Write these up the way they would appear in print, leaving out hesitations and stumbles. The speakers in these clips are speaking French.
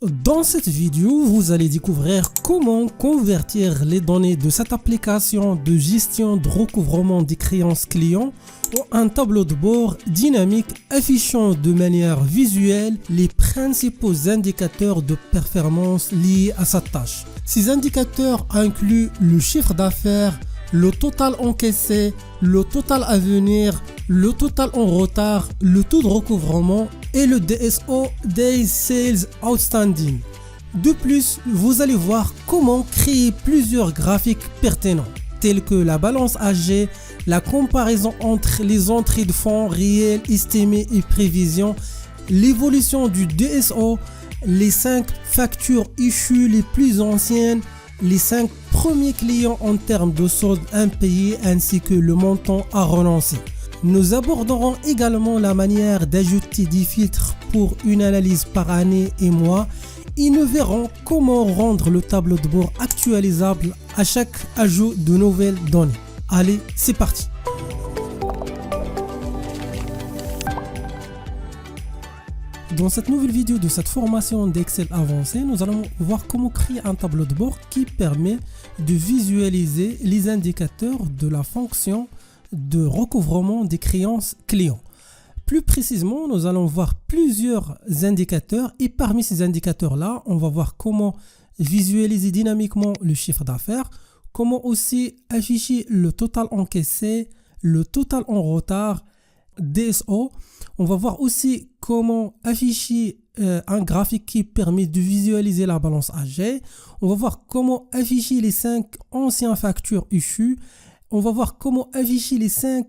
Dans cette vidéo, vous allez découvrir comment convertir les données de cette application de gestion de recouvrement des créances clients en un tableau de bord dynamique affichant de manière visuelle les principaux indicateurs de performance liés à sa tâche. Ces indicateurs incluent le chiffre d'affaires, le total encaissé, le total à venir, le total en retard, le taux de recouvrement et le DSO, Days Sales Outstanding. De plus, vous allez voir comment créer plusieurs graphiques pertinents, tels que la balance AG, la comparaison entre les entrées de fonds réels estimées et prévisions, l'évolution du DSO, les 5 factures issues les plus anciennes, les 5 premiers clients en termes de solde impayé ainsi que le montant à relancer. Nous aborderons également la manière d'ajouter des filtres pour une analyse par année et mois et nous verrons comment rendre le tableau de bord actualisable à chaque ajout de nouvelles données. Allez, c'est parti! Dans cette nouvelle vidéo de cette formation d'Excel avancée, nous allons voir comment créer un tableau de bord qui permet de visualiser les indicateurs de la fonction de recouvrement des créances clients. Plus précisément, nous allons voir plusieurs indicateurs et parmi ces indicateurs-là, on va voir comment visualiser dynamiquement le chiffre d'affaires, comment aussi afficher le total encaissé, le total en retard, DSO. On va voir aussi comment afficher un graphique qui permet de visualiser la balance AG. On va voir comment afficher les 5 anciennes factures issues. On va voir comment afficher les 5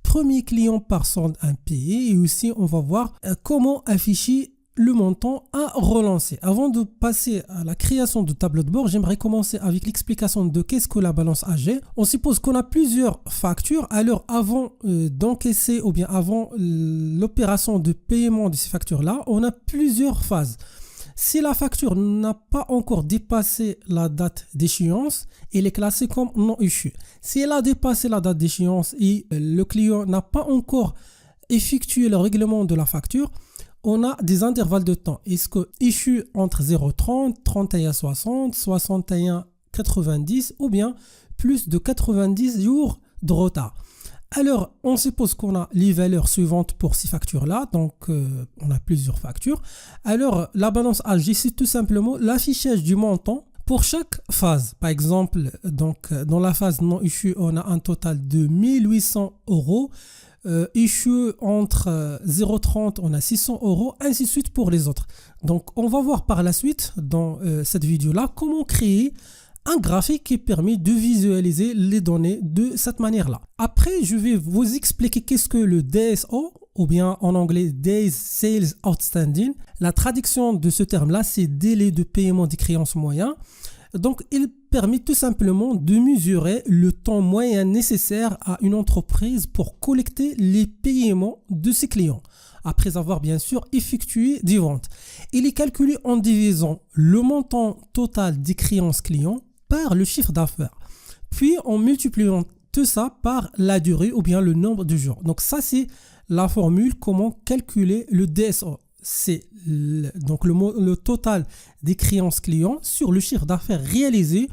premiers clients par solde impayé. Et aussi, on va voir comment afficher le montant à relancer. Avant de passer à la création de tableau de bord, j'aimerais commencer avec l'explication de qu'est-ce que la balance AG. On suppose qu'on a plusieurs factures. Alors avant d'encaisser ou bien avant l'opération de paiement de ces factures-là, on a plusieurs phases. Si la facture n'a pas encore dépassé la date d'échéance, elle est classée comme non issue. Si elle a dépassé la date d'échéance et le client n'a pas encore effectué le règlement de la facture, on a des intervalles de temps. Est-ce que issue entre 0,30, 31,60, 61,90 ou bien plus de 90 jours de retard. Alors, on suppose qu'on a les valeurs suivantes pour ces factures-là. Donc, on a plusieurs factures. Alors, la balance AG, c'est tout simplement l'affichage du montant pour chaque phase. Par exemple, donc, dans la phase non issue, on a un total de 1800 euros. Issue entre 0,30 on a 600 euros, ainsi de suite pour les autres. Donc on va voir par la suite dans cette vidéo là comment créer un graphique qui permet de visualiser les données de cette manière là. Après je vais vous expliquer qu'est-ce que le DSO ou bien en anglais Days Sales Outstanding. La traduction de ce terme là c'est délai de paiement des créances moyen. Donc, il permet tout simplement de mesurer le temps moyen nécessaire à une entreprise pour collecter les paiements de ses clients, après avoir bien sûr effectué des ventes. Il est calculé en divisant le montant total des créances clients par le chiffre d'affaires, puis en multipliant tout ça par la durée ou bien le nombre de jours. Donc ça, c'est la formule comment calculer le DSO. C'est donc le total des créances clients sur le chiffre d'affaires réalisé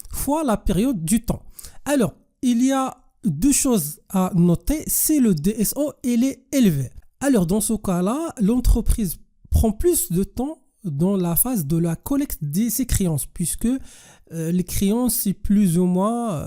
fois la période du temps. Alors, il y a deux choses à noter, c'est le DSO, il est élevé. Alors, dans ce cas-là, l'entreprise prend plus de temps dans la phase de la collecte de ses créances, puisque les créances, c'est plus ou moins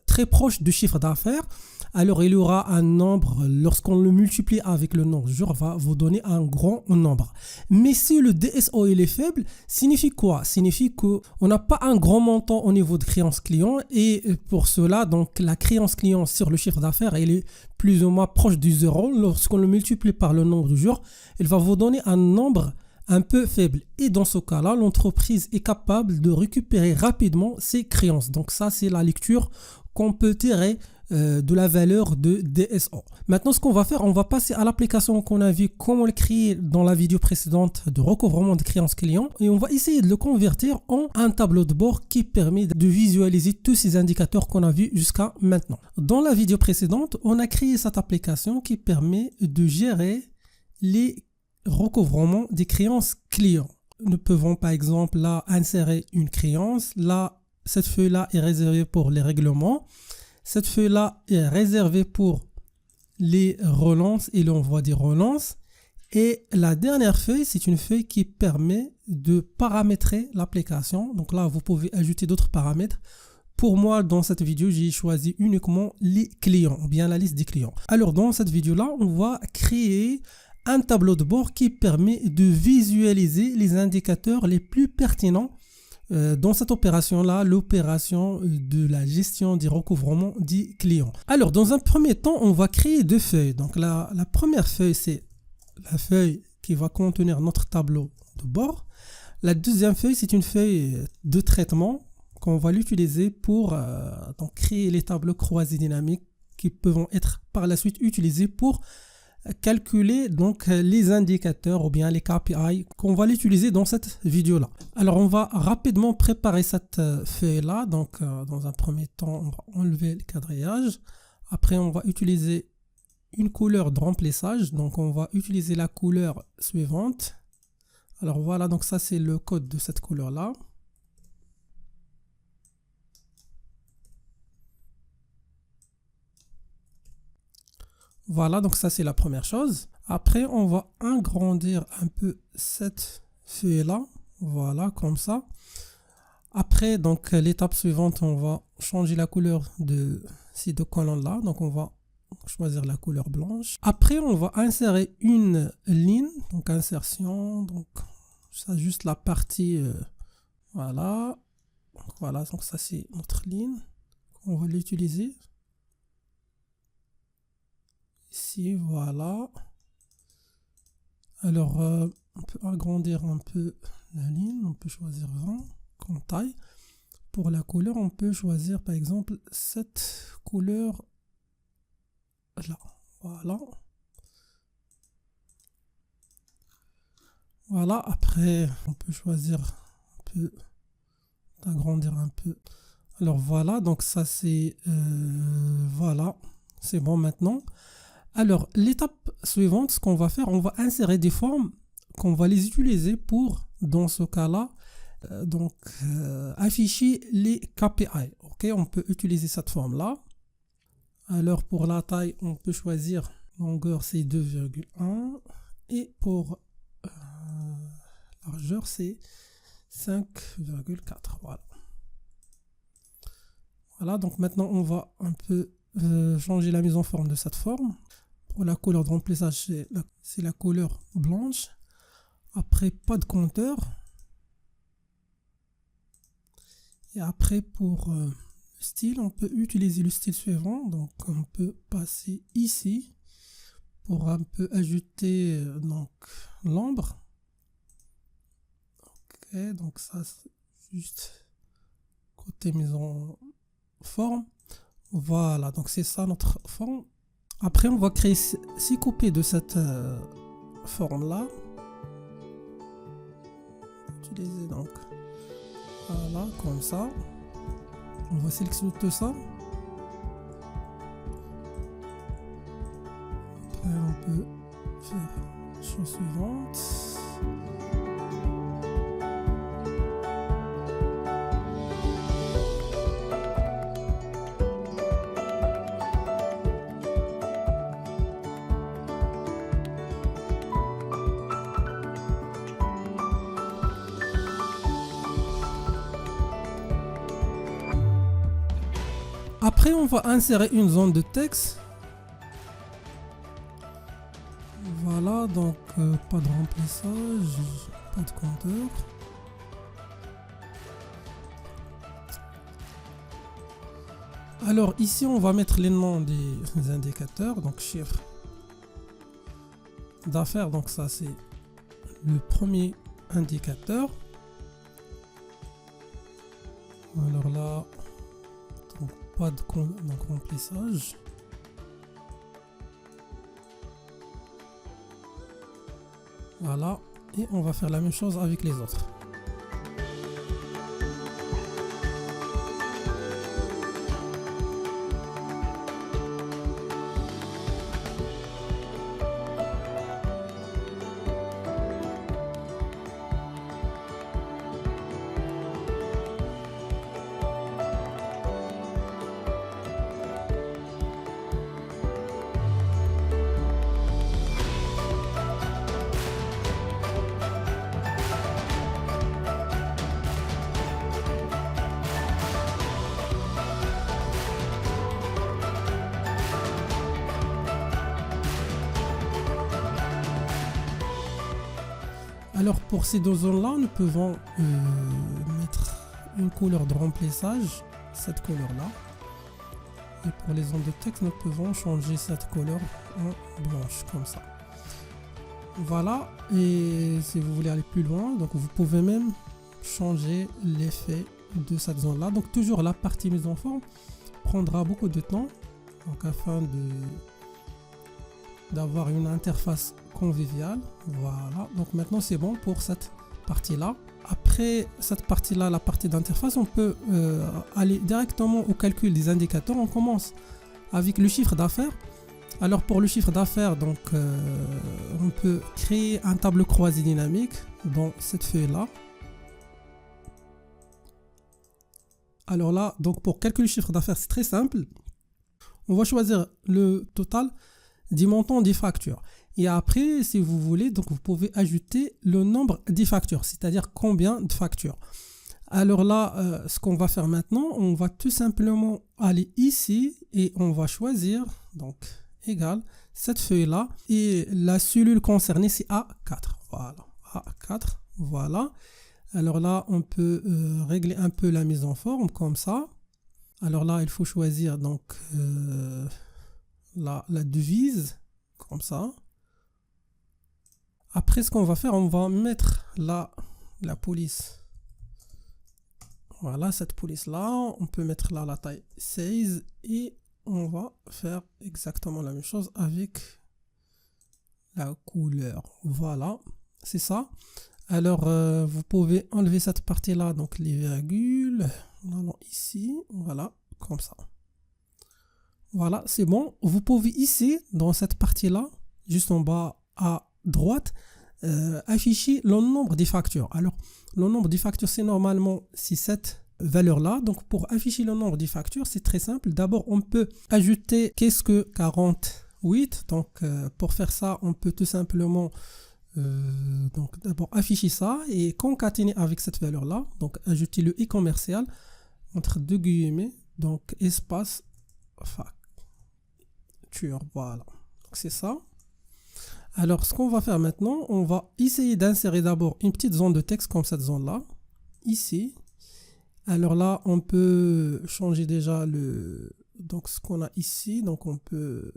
très proche du chiffre d'affaires. Alors, il y aura un nombre, lorsqu'on le multiplie avec le nombre de jours, va vous donner un grand nombre. Mais si le DSO il est faible, signifie quoi? Signifie qu'on n'a pas un grand montant au niveau de créance client et pour cela, donc la créance client sur le chiffre d'affaires, elle est plus ou moins proche du zéro. Lorsqu'on le multiplie par le nombre de jours, il va vous donner un nombre un peu faible. Et dans ce cas-là, l'entreprise est capable de récupérer rapidement ses créances. Donc ça, c'est la lecture qu'on peut tirer de la valeur de DSO. Maintenant, ce qu'on va faire, on va passer à l'application qu'on a vu comment le créer dans la vidéo précédente de recouvrement de créances clients et on va essayer de le convertir en un tableau de bord qui permet de visualiser tous ces indicateurs qu'on a vus jusqu'à maintenant. Dans la vidéo précédente, on a créé cette application qui permet de gérer les recouvrements des créances clients. nous pouvons par exemple là insérer une créance. Là, cette feuille-là est réservée pour les règlements. Cette feuille-là est réservée pour les relances et l'envoi des relances. Et la dernière feuille, c'est une feuille qui permet de paramétrer l'application. Donc là, vous pouvez ajouter d'autres paramètres. Pour moi, dans cette vidéo, j'ai choisi uniquement les clients, ou bien la liste des clients. Alors, dans cette vidéo-là, on va créer un tableau de bord qui permet de visualiser les indicateurs les plus pertinents dans cette opération-là, l'opération de la gestion des recouvrements des clients. Alors, dans un premier temps, on va créer deux feuilles. Donc, la première feuille, c'est la feuille qui va contenir notre tableau de bord. La deuxième feuille, c'est une feuille de traitement qu'on va l'utiliser pour donc créer les tableaux croisés dynamiques qui peuvent être par la suite utilisés pour calculer donc les indicateurs ou bien les KPI qu'on va l'utiliser dans cette vidéo là. Alors on va rapidement préparer cette feuille là. Donc dans un premier temps, on va enlever le quadrillage. Après on va utiliser une couleur de remplissage. Donc on va utiliser la couleur suivante. Alors voilà, donc ça c'est le code de cette couleur là. Voilà, donc ça c'est la première chose. Après, on va agrandir un peu cette feuille-là. Voilà, comme ça. Après, donc l'étape suivante, on va changer la couleur de ces deux colonnes-là. Donc on va choisir la couleur blanche. Après, on va insérer une ligne. Donc insertion, donc ça juste la partie, voilà. Donc, voilà, donc ça c'est notre ligne. On va l'utiliser. Ici, voilà. Alors, on peut agrandir un peu la ligne. On peut choisir 20 comme taille. Pour la couleur, on peut choisir par exemple cette couleur là. Voilà. Voilà. Après, on peut choisir un peu, agrandir un peu. Alors voilà. Donc ça c'est voilà. C'est bon maintenant. Alors, l'étape suivante, ce qu'on va faire, on va insérer des formes qu'on va les utiliser pour, dans ce cas-là, afficher les KPI. Ok, on peut utiliser cette forme-là. Alors, pour la taille, on peut choisir longueur, c'est 2,1 et pour largeur, c'est 5,4. Voilà. Voilà, donc maintenant, on va un peu changer la mise en forme de cette forme. Pour la couleur de remplissage, c'est la couleur blanche. Après, pas de compteur. Et après, pour le style, on peut utiliser le style suivant. Donc, on peut passer ici pour un peu ajouter donc l'ombre. Ok, donc ça, c'est juste côté mise en forme. Voilà, donc c'est ça notre forme. Après, on va créer 6 copies de cette forme-là. Utiliser donc, voilà, comme ça. On va sélectionner tout ça. Après, on peut faire la chose suivante. Après, on va insérer une zone de texte. Voilà, donc pas de remplissage, pas de compteur. Alors ici, on va mettre les noms des indicateurs, donc chiffre d'affaires, donc ça c'est le premier indicateur. Alors là, donc pas de remplissage. Voilà, et on va faire la même chose avec les autres. Alors pour ces deux zones-là, nous pouvons mettre une couleur de remplissage, cette couleur-là. Et pour les zones de texte, nous pouvons changer cette couleur en blanche, comme ça. Voilà, et si vous voulez aller plus loin, donc vous pouvez même changer l'effet de cette zone-là. Donc toujours la partie mise en forme prendra beaucoup de temps, donc afin d'avoir une interface conviviale. Voilà, donc maintenant c'est bon pour cette partie-là. Après cette partie-là, la partie d'interface, on peut aller directement au calcul des indicateurs. On commence avec le chiffre d'affaires. Alors pour le chiffre d'affaires, donc on peut créer un tableau croisé dynamique dans cette feuille-là. Alors là, donc pour calculer le chiffre d'affaires, c'est très simple. On va choisir le total des montants des factures. Et après, si vous voulez, donc vous pouvez ajouter le nombre des factures, c'est-à-dire combien de factures. Alors là, ce qu'on va faire maintenant, on va tout simplement aller ici et on va choisir, donc égal, cette feuille-là. Et la cellule concernée, c'est A4. Voilà, A4, voilà. Alors là, on peut régler un peu la mise en forme, comme ça. Alors là, il faut choisir donc la devise, comme ça. Après, ce qu'on va faire, on va mettre la police. Voilà, cette police-là. On peut mettre là la taille 16 et on va faire exactement la même chose avec la couleur. Voilà, c'est ça. Alors, vous pouvez enlever cette partie-là, donc les virgules. Nous allons ici, voilà, comme ça. Voilà, c'est bon. Vous pouvez ici, dans cette partie-là, juste en bas à droite, afficher le nombre des factures. Alors, le nombre des factures, c'est normalement cette valeur-là. Donc, pour afficher le nombre des factures, c'est très simple. D'abord, on peut ajouter qu'est-ce que 48. Donc, pour faire ça, on peut tout simplement donc d'abord afficher ça et concaténer avec cette valeur-là. Donc, ajouter le i commercial entre deux guillemets. Donc, espace facture. Voilà. Donc, c'est ça. Alors, ce qu'on va faire maintenant, on va essayer d'insérer d'abord une petite zone de texte comme cette zone-là, ici. Alors là, on peut changer déjà donc ce qu'on a ici. Donc, on peut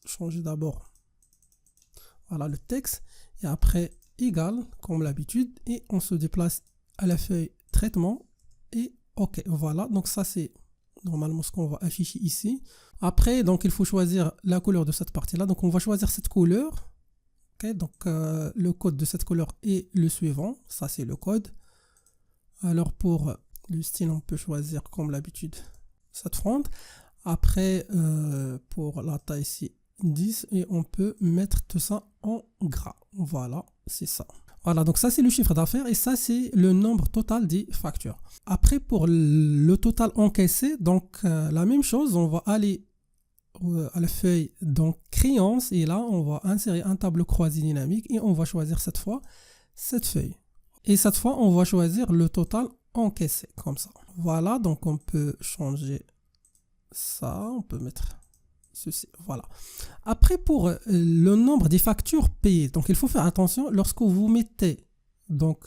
changer d'abord, voilà, le texte. Et après, égal, comme l'habitude. Et on se déplace à la feuille traitement. Et OK, voilà. Donc, ça, c'est normalement ce qu'on va afficher ici. Après, donc, il faut choisir la couleur de cette partie-là. Donc, on va choisir cette couleur. Okay, donc le code de cette couleur est le suivant, ça c'est le code. Alors pour le style, on peut choisir comme l'habitude cette fronde. Après pour la taille ici 10 et on peut mettre tout ça en gras. Voilà, c'est ça. Voilà, donc ça c'est le chiffre d'affaires et ça c'est le nombre total des factures. Après pour le total encaissé, donc la même chose, on va aller à la feuille donc créance et là on va insérer un tableau croisé dynamique et on va choisir cette fois cette feuille et cette fois on va choisir le total encaissé comme ça. Voilà, donc on peut changer ça, on peut mettre ceci, voilà. Après pour le nombre des factures payées, donc il faut faire attention lorsque vous mettez donc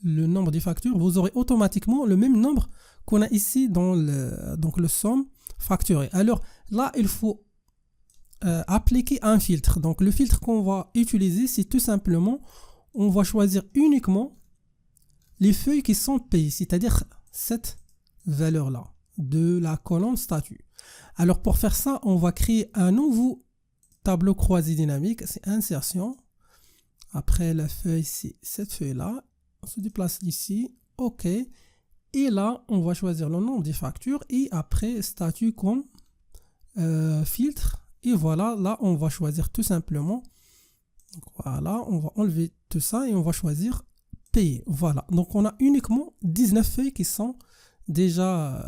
le nombre des factures, vous aurez automatiquement le même nombre qu'on a ici dans le somme facturé. Alors là, il faut appliquer un filtre. Donc le filtre qu'on va utiliser, c'est tout simplement, on va choisir uniquement les feuilles qui sont payées, c'est-à-dire cette valeur-là de la colonne statut. Alors pour faire ça, on va créer un nouveau tableau croisé dynamique, c'est insertion. Après la feuille, c'est cette feuille-là. On se déplace ici, OK. Et là, on va choisir le nombre des factures et après statut comme filtre. Et voilà, là, on va choisir tout simplement. Donc, voilà, on va enlever tout ça et on va choisir payer. Voilà, donc on a uniquement 19 feuilles qui sont déjà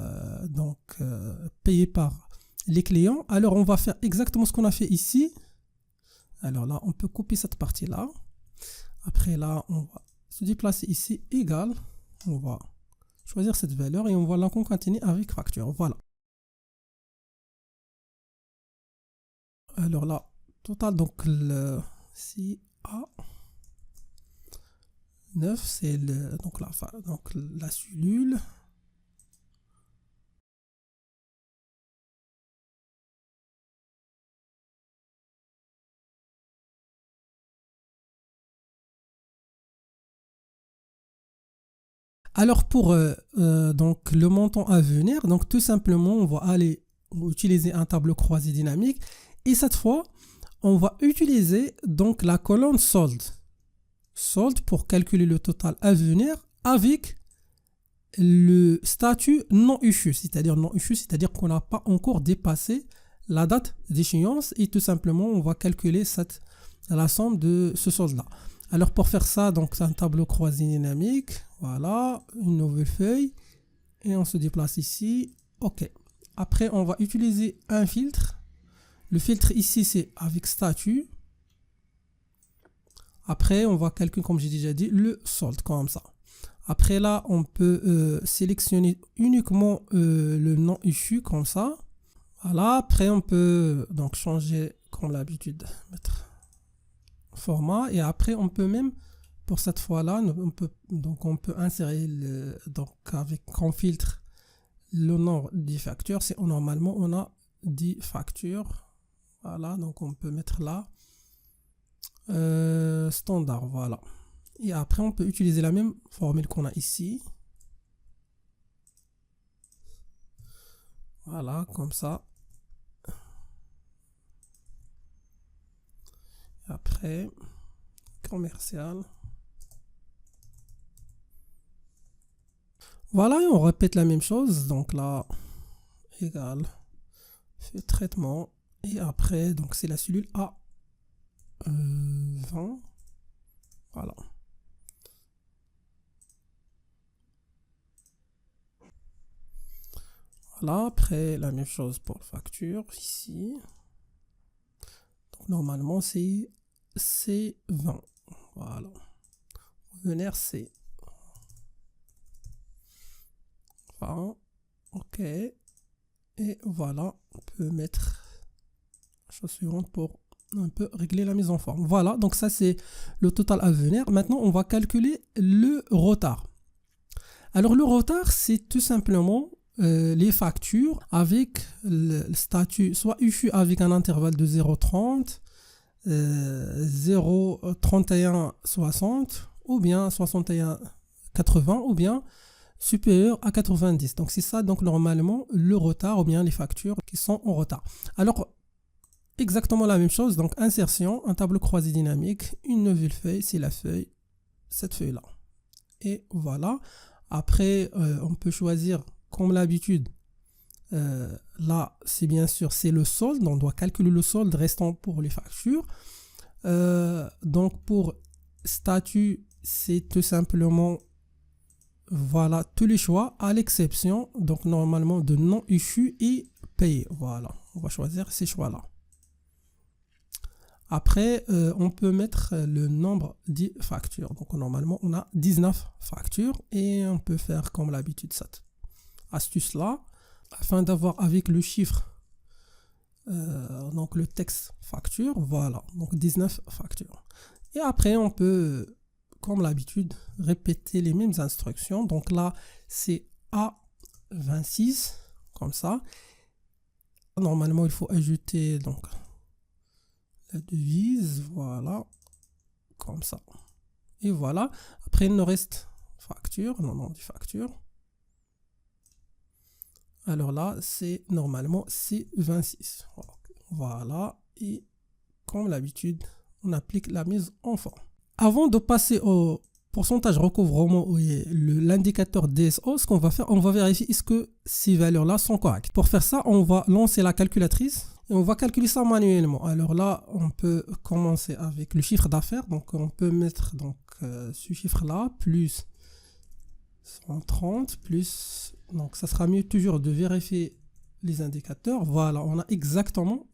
payées par les clients. Alors, on va faire exactement ce qu'on a fait ici. Alors là, on peut copier cette partie-là. Après là, on va se déplacer ici, égal. On va choisir cette valeur et on va la concaténer avec facture. Voilà. Alors là, total, donc le CA. 9, c'est donc la cellule. Alors pour donc le montant à venir, donc tout simplement on va utiliser un tableau croisé dynamique et cette fois on va utiliser donc la colonne solde. Solde pour calculer le total à venir avec le statut non issu, c'est-à-dire qu'on n'a pas encore dépassé la date d'échéance et tout simplement on va calculer la somme de ce solde-là. Alors pour faire ça, donc c'est un tableau croisé dynamique, voilà, une nouvelle feuille et on se déplace ici, ok. Après on va utiliser un filtre, le filtre ici c'est avec statut. Après on va calculer comme j'ai déjà dit le solde comme ça. Après là on peut sélectionner uniquement le non issu comme ça. Voilà, après on peut donc changer comme l'habitude, mettre format et après on peut même pour cette fois-là on peut insérer avec comme filtre le nombre des factures. C'est normalement on a 10 factures. Voilà, donc on peut mettre là standard, voilà. Et après on peut utiliser la même formule qu'on a ici. Voilà, comme ça. Après, commercial. Voilà, et on répète la même chose. Donc là, égal, fait traitement. Et après, donc c'est la cellule A20. Voilà. Voilà, après la même chose pour la facture ici. Donc normalement c'est C20. Voilà. Revenir C. 20. Ok. Et voilà, on peut mettre la chose suivante pour un peu régler la mise en forme. Voilà, donc ça c'est le total à venir. Maintenant, on va calculer le retard. Alors le retard, c'est tout simplement les factures avec le statut soit issu avec un intervalle de 0,30, 0,3160 ou bien 61,80 ou bien supérieur à 90. Donc c'est ça donc normalement le retard ou bien les factures qui sont en retard. Alors exactement la même chose, donc insertion, un tableau croisé dynamique, une nouvelle feuille, c'est la feuille, cette feuille là. Et voilà. Après on peut choisir comme l'habitude. Là, c'est bien sûr, c'est le solde. On doit calculer le solde restant pour les factures. Donc, pour statut, c'est tout simplement, voilà, tous les choix, à l'exception, donc normalement, de non issu et payé. Voilà, on va choisir ces choix-là. Après, on peut mettre le nombre de factures. Donc, normalement, on a 19 factures et on peut faire comme l'habitude cette astuce là afin d'avoir avec le chiffre donc le texte facture, voilà, donc 19 factures. Et après on peut comme l'habitude répéter les mêmes instructions. Donc là c'est A26 comme ça. Normalement il faut ajouter donc la devise, voilà, comme ça. Et voilà, après il nous reste facture, nom de facture. Alors là, c'est normalement C26. Voilà. Et comme l'habitude, on applique la mise en forme. Avant de passer au pourcentage recouvrement ou l'indicateur DSO, ce qu'on va faire, on va vérifier est-ce que ces valeurs-là sont correctes. Pour faire ça, on va lancer la calculatrice et on va calculer ça manuellement. Alors là, on peut commencer avec le chiffre d'affaires. Donc on peut mettre donc, ce chiffre-là plus 130 plus, donc ça sera mieux toujours de vérifier les indicateurs. Voilà, on a exactement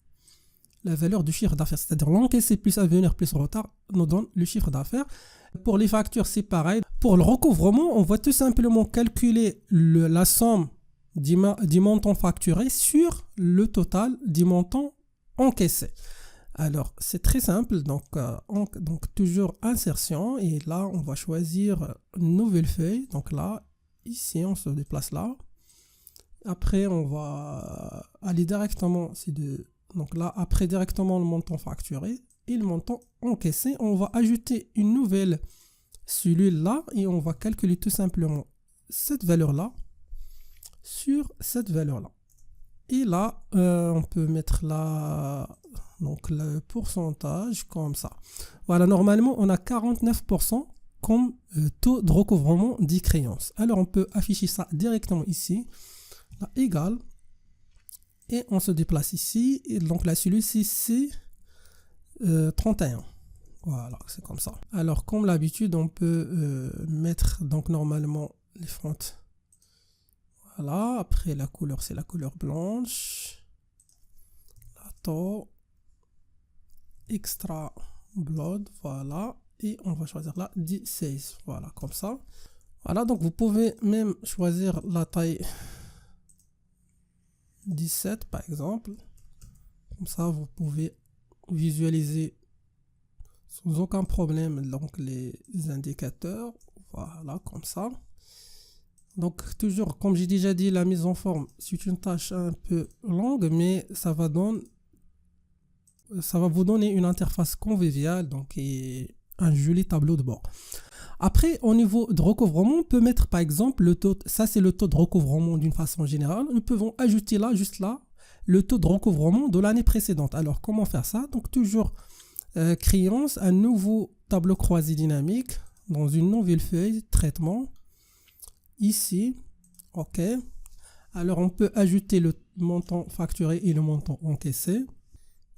la valeur du chiffre d'affaires, c'est-à-dire l'encaissé plus à venir plus retard nous donne le chiffre d'affaires. Pour les factures, c'est pareil. Pour le recouvrement, on va tout simplement calculer la somme du montant facturé sur le total du montant encaissé. Alors, c'est très simple. Donc, toujours insertion. Et là, on va choisir une nouvelle feuille. Donc là, ici, on se déplace là. Après, on va aller directement. Donc là, après directement le montant facturé et le montant encaissé. On va ajouter une nouvelle cellule là. Et on va calculer tout simplement cette valeur-là sur cette valeur-là. Et là, on peut mettre là, donc le pourcentage comme ça. Voilà, normalement, on a 49% comme taux de recouvrement des créances. Alors, on peut afficher ça directement ici, là, égal, et on se déplace ici. Et donc, la cellule, c'est 31. Voilà, c'est comme ça. Alors, comme l'habitude, on peut mettre donc normalement les fontes. Voilà, après la couleur, c'est la couleur blanche. La taux, extra blood, voilà. Et on va choisir là 16, voilà, comme ça. Voilà, donc vous pouvez même choisir la taille 17 par exemple. Comme ça, vous pouvez visualiser sans aucun problème donc les indicateurs. Voilà, comme ça. Donc toujours, comme j'ai déjà dit, la mise en forme, c'est une tâche un peu longue, mais ça va vous donner une interface conviviale, donc et un joli tableau de bord. Après, au niveau de recouvrement, on peut mettre par exemple le taux, ça c'est le taux de recouvrement d'une façon générale. Nous pouvons ajouter là, juste là, le taux de recouvrement de l'année précédente. Alors comment faire ça? Donc toujours, créance, un nouveau tableau croisé dynamique dans une nouvelle feuille, traitement. Ici, ok. Alors on peut ajouter le montant facturé et le montant encaissé.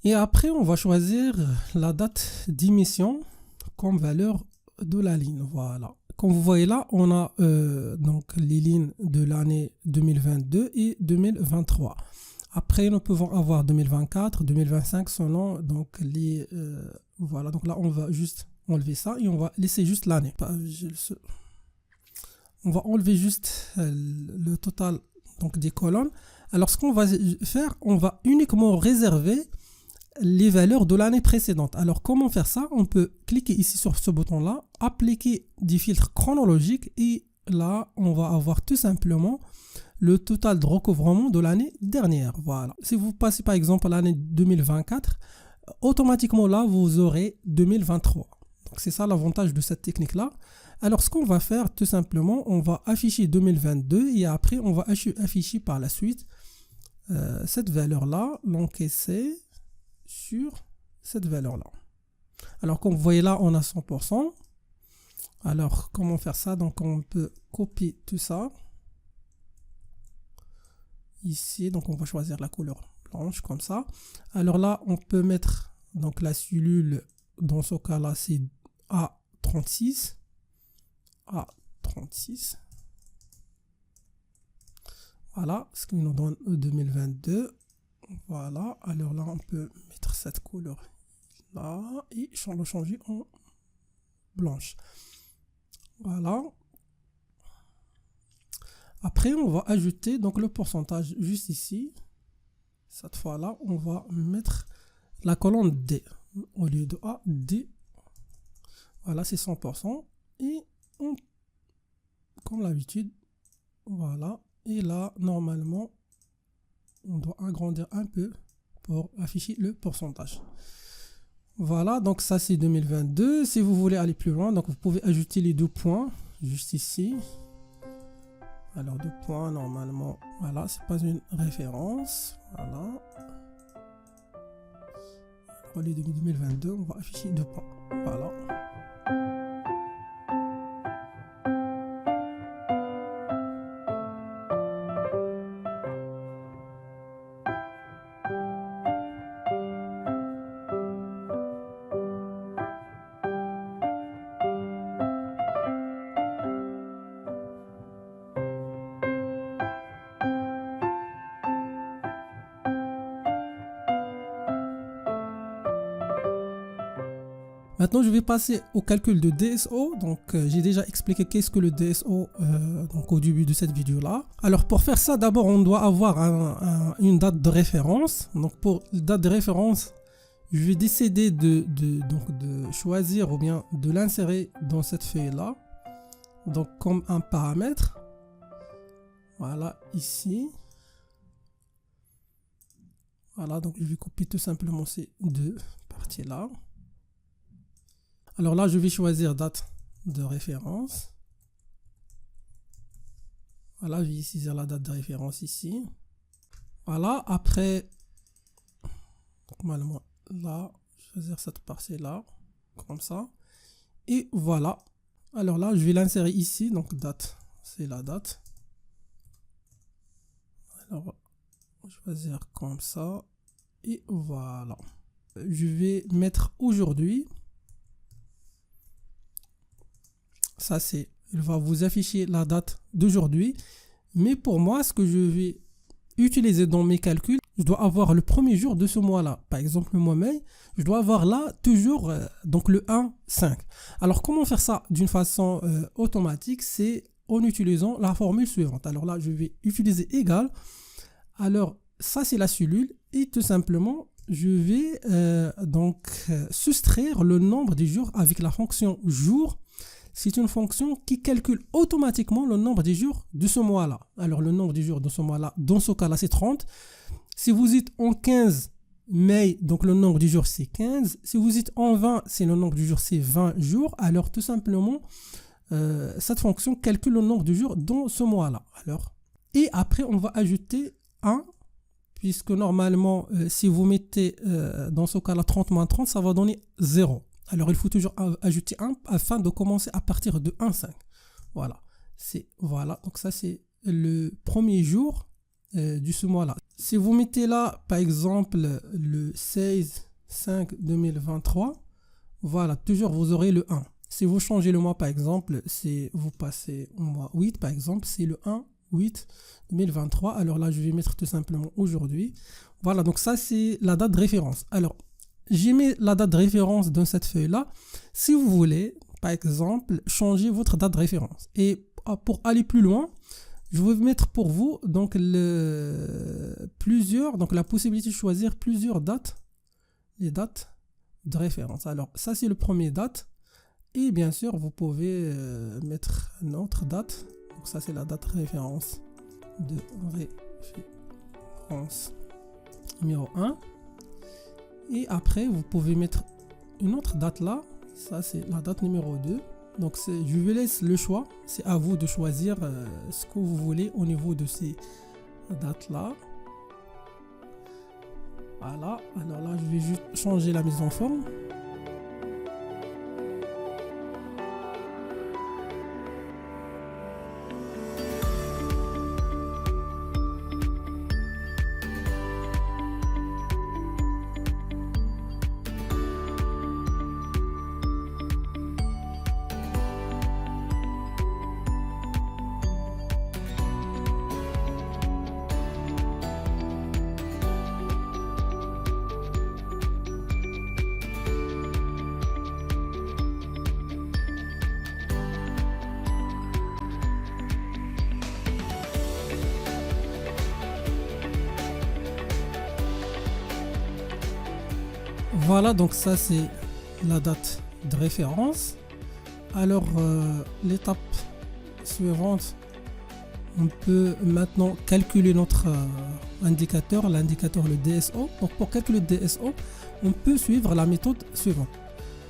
Et après, on va choisir la date d'émission comme valeur de la ligne. Voilà. Comme vous voyez là, on a donc les lignes de l'année 2022 et 2023. Après, nous pouvons avoir 2024, 2025 selon donc les voilà. Donc là, on va juste enlever ça et on va laisser juste l'année. On va enlever juste le total donc des colonnes. Alors ce qu'on va faire, on va uniquement réserver les valeurs de l'année précédente. Alors comment faire ça? On peut cliquer ici sur ce bouton là, appliquer des filtres chronologiques et là on va avoir tout simplement le total de recouvrement de l'année dernière. Voilà. Si vous passez par exemple à l'année 2024, automatiquement là vous aurez 2023. Donc c'est ça l'avantage de cette technique là. Alors, ce qu'on va faire, tout simplement, on va afficher 2022 et après, on va afficher par la suite cette valeur-là, l'encaissé sur cette valeur-là. Alors, comme vous voyez là, on a 100%. Alors, comment faire ça? Donc, on peut copier tout ça. Ici, donc on va choisir la couleur blanche, comme ça. Alors là, on peut mettre donc la cellule, dans ce cas-là, c'est A36. A36. Voilà, ce qui nous donne 2022. Voilà, alors là, on peut mettre cette couleur là et le changer en blanche. Voilà. Après, on va ajouter donc le pourcentage juste ici. Cette fois-là, on va mettre la colonne D. Au lieu de A, D. Voilà, c'est 100%. Et comme l'habitude, voilà. Et là, normalement, on doit agrandir un peu pour afficher le pourcentage. Voilà, donc ça c'est 2022. Si vous voulez aller plus loin, donc vous pouvez ajouter les 2 points juste ici. Alors 2 points, normalement, voilà, c'est pas une référence. Voilà. Au lieu de 2022, on va afficher 2 points. Voilà. Maintenant, je vais passer au calcul de DSO. Donc, j'ai déjà expliqué qu'est-ce que le DSO donc au début de cette vidéo-là. Alors, pour faire ça, d'abord, on doit avoir une date de référence. Donc, pour date de référence, je vais décider donc de choisir ou bien de l'insérer dans cette feuille-là. Donc comme un paramètre. Voilà, ici. Voilà, donc je vais copier tout simplement ces deux parties-là. Alors là, je vais choisir date de référence. Voilà, je vais saisir la date de référence ici. Voilà, après, normalement, là, je vais choisir cette partie-là, comme ça. Et voilà. Alors là, je vais l'insérer ici, donc date, c'est la date. Alors, choisir comme ça. Et voilà. Je vais mettre aujourd'hui. Ça, c'est, il va vous afficher la date d'aujourd'hui. Mais pour moi, ce que je vais utiliser dans mes calculs, je dois avoir le premier jour de ce mois-là. Par exemple, le mois mai, je dois avoir là toujours donc le 1,5. Alors, comment faire ça d'une façon automatique? C'est en utilisant la formule suivante. Alors là, je vais utiliser égal. Alors, ça, c'est la cellule. Et tout simplement, je vais soustraire le nombre des jours avec la fonction jour. C'est une fonction qui calcule automatiquement le nombre des jours de ce mois-là. Alors, le nombre des jours de ce mois-là, dans ce cas-là, c'est 30. Si vous êtes en 15 mai, donc le nombre du jour, c'est 15. Si vous êtes en 20, c'est le nombre du jour, c'est 20 jours. Alors, tout simplement, cette fonction calcule le nombre du jour dans ce mois-là. Alors, et après, on va ajouter 1, puisque normalement, si vous mettez dans ce cas-là 30 moins 30, ça va donner 0. Alors, il faut toujours ajouter 1 afin de commencer à partir de 1,5. Voilà. Voilà. Donc, ça, c'est le premier jour du ce mois-là. Si vous mettez là, par exemple, le 16/5/2023, voilà, toujours vous aurez le 1. Si vous changez le mois, par exemple, si vous passez au mois 8, par exemple, c'est le 1/8/2023. Alors là, je vais mettre tout simplement aujourd'hui. Voilà, donc ça, c'est la date de référence. Alors, j'ai mis la date de référence dans cette feuille-là. Si vous voulez, par exemple, changer votre date de référence. Et pour aller plus loin, je vais mettre pour vous donc la possibilité de choisir plusieurs dates, les dates de référence. Alors ça, c'est le premier date. Et bien sûr, vous pouvez mettre une autre date. Donc ça, c'est la date référence de référence numéro 1. Et après, vous pouvez mettre une autre date là. Ça, c'est la date numéro 2. Donc, je vous laisse le choix. C'est à vous de choisir ce que vous voulez au niveau de ces dates-là. Voilà. Alors là, je vais juste changer la mise en forme. Voilà, donc ça c'est la date de référence. Alors l'étape suivante, on peut maintenant calculer notre indicateur, l'indicateur le DSO. Donc pour calculer le DSO, on peut suivre la méthode suivante.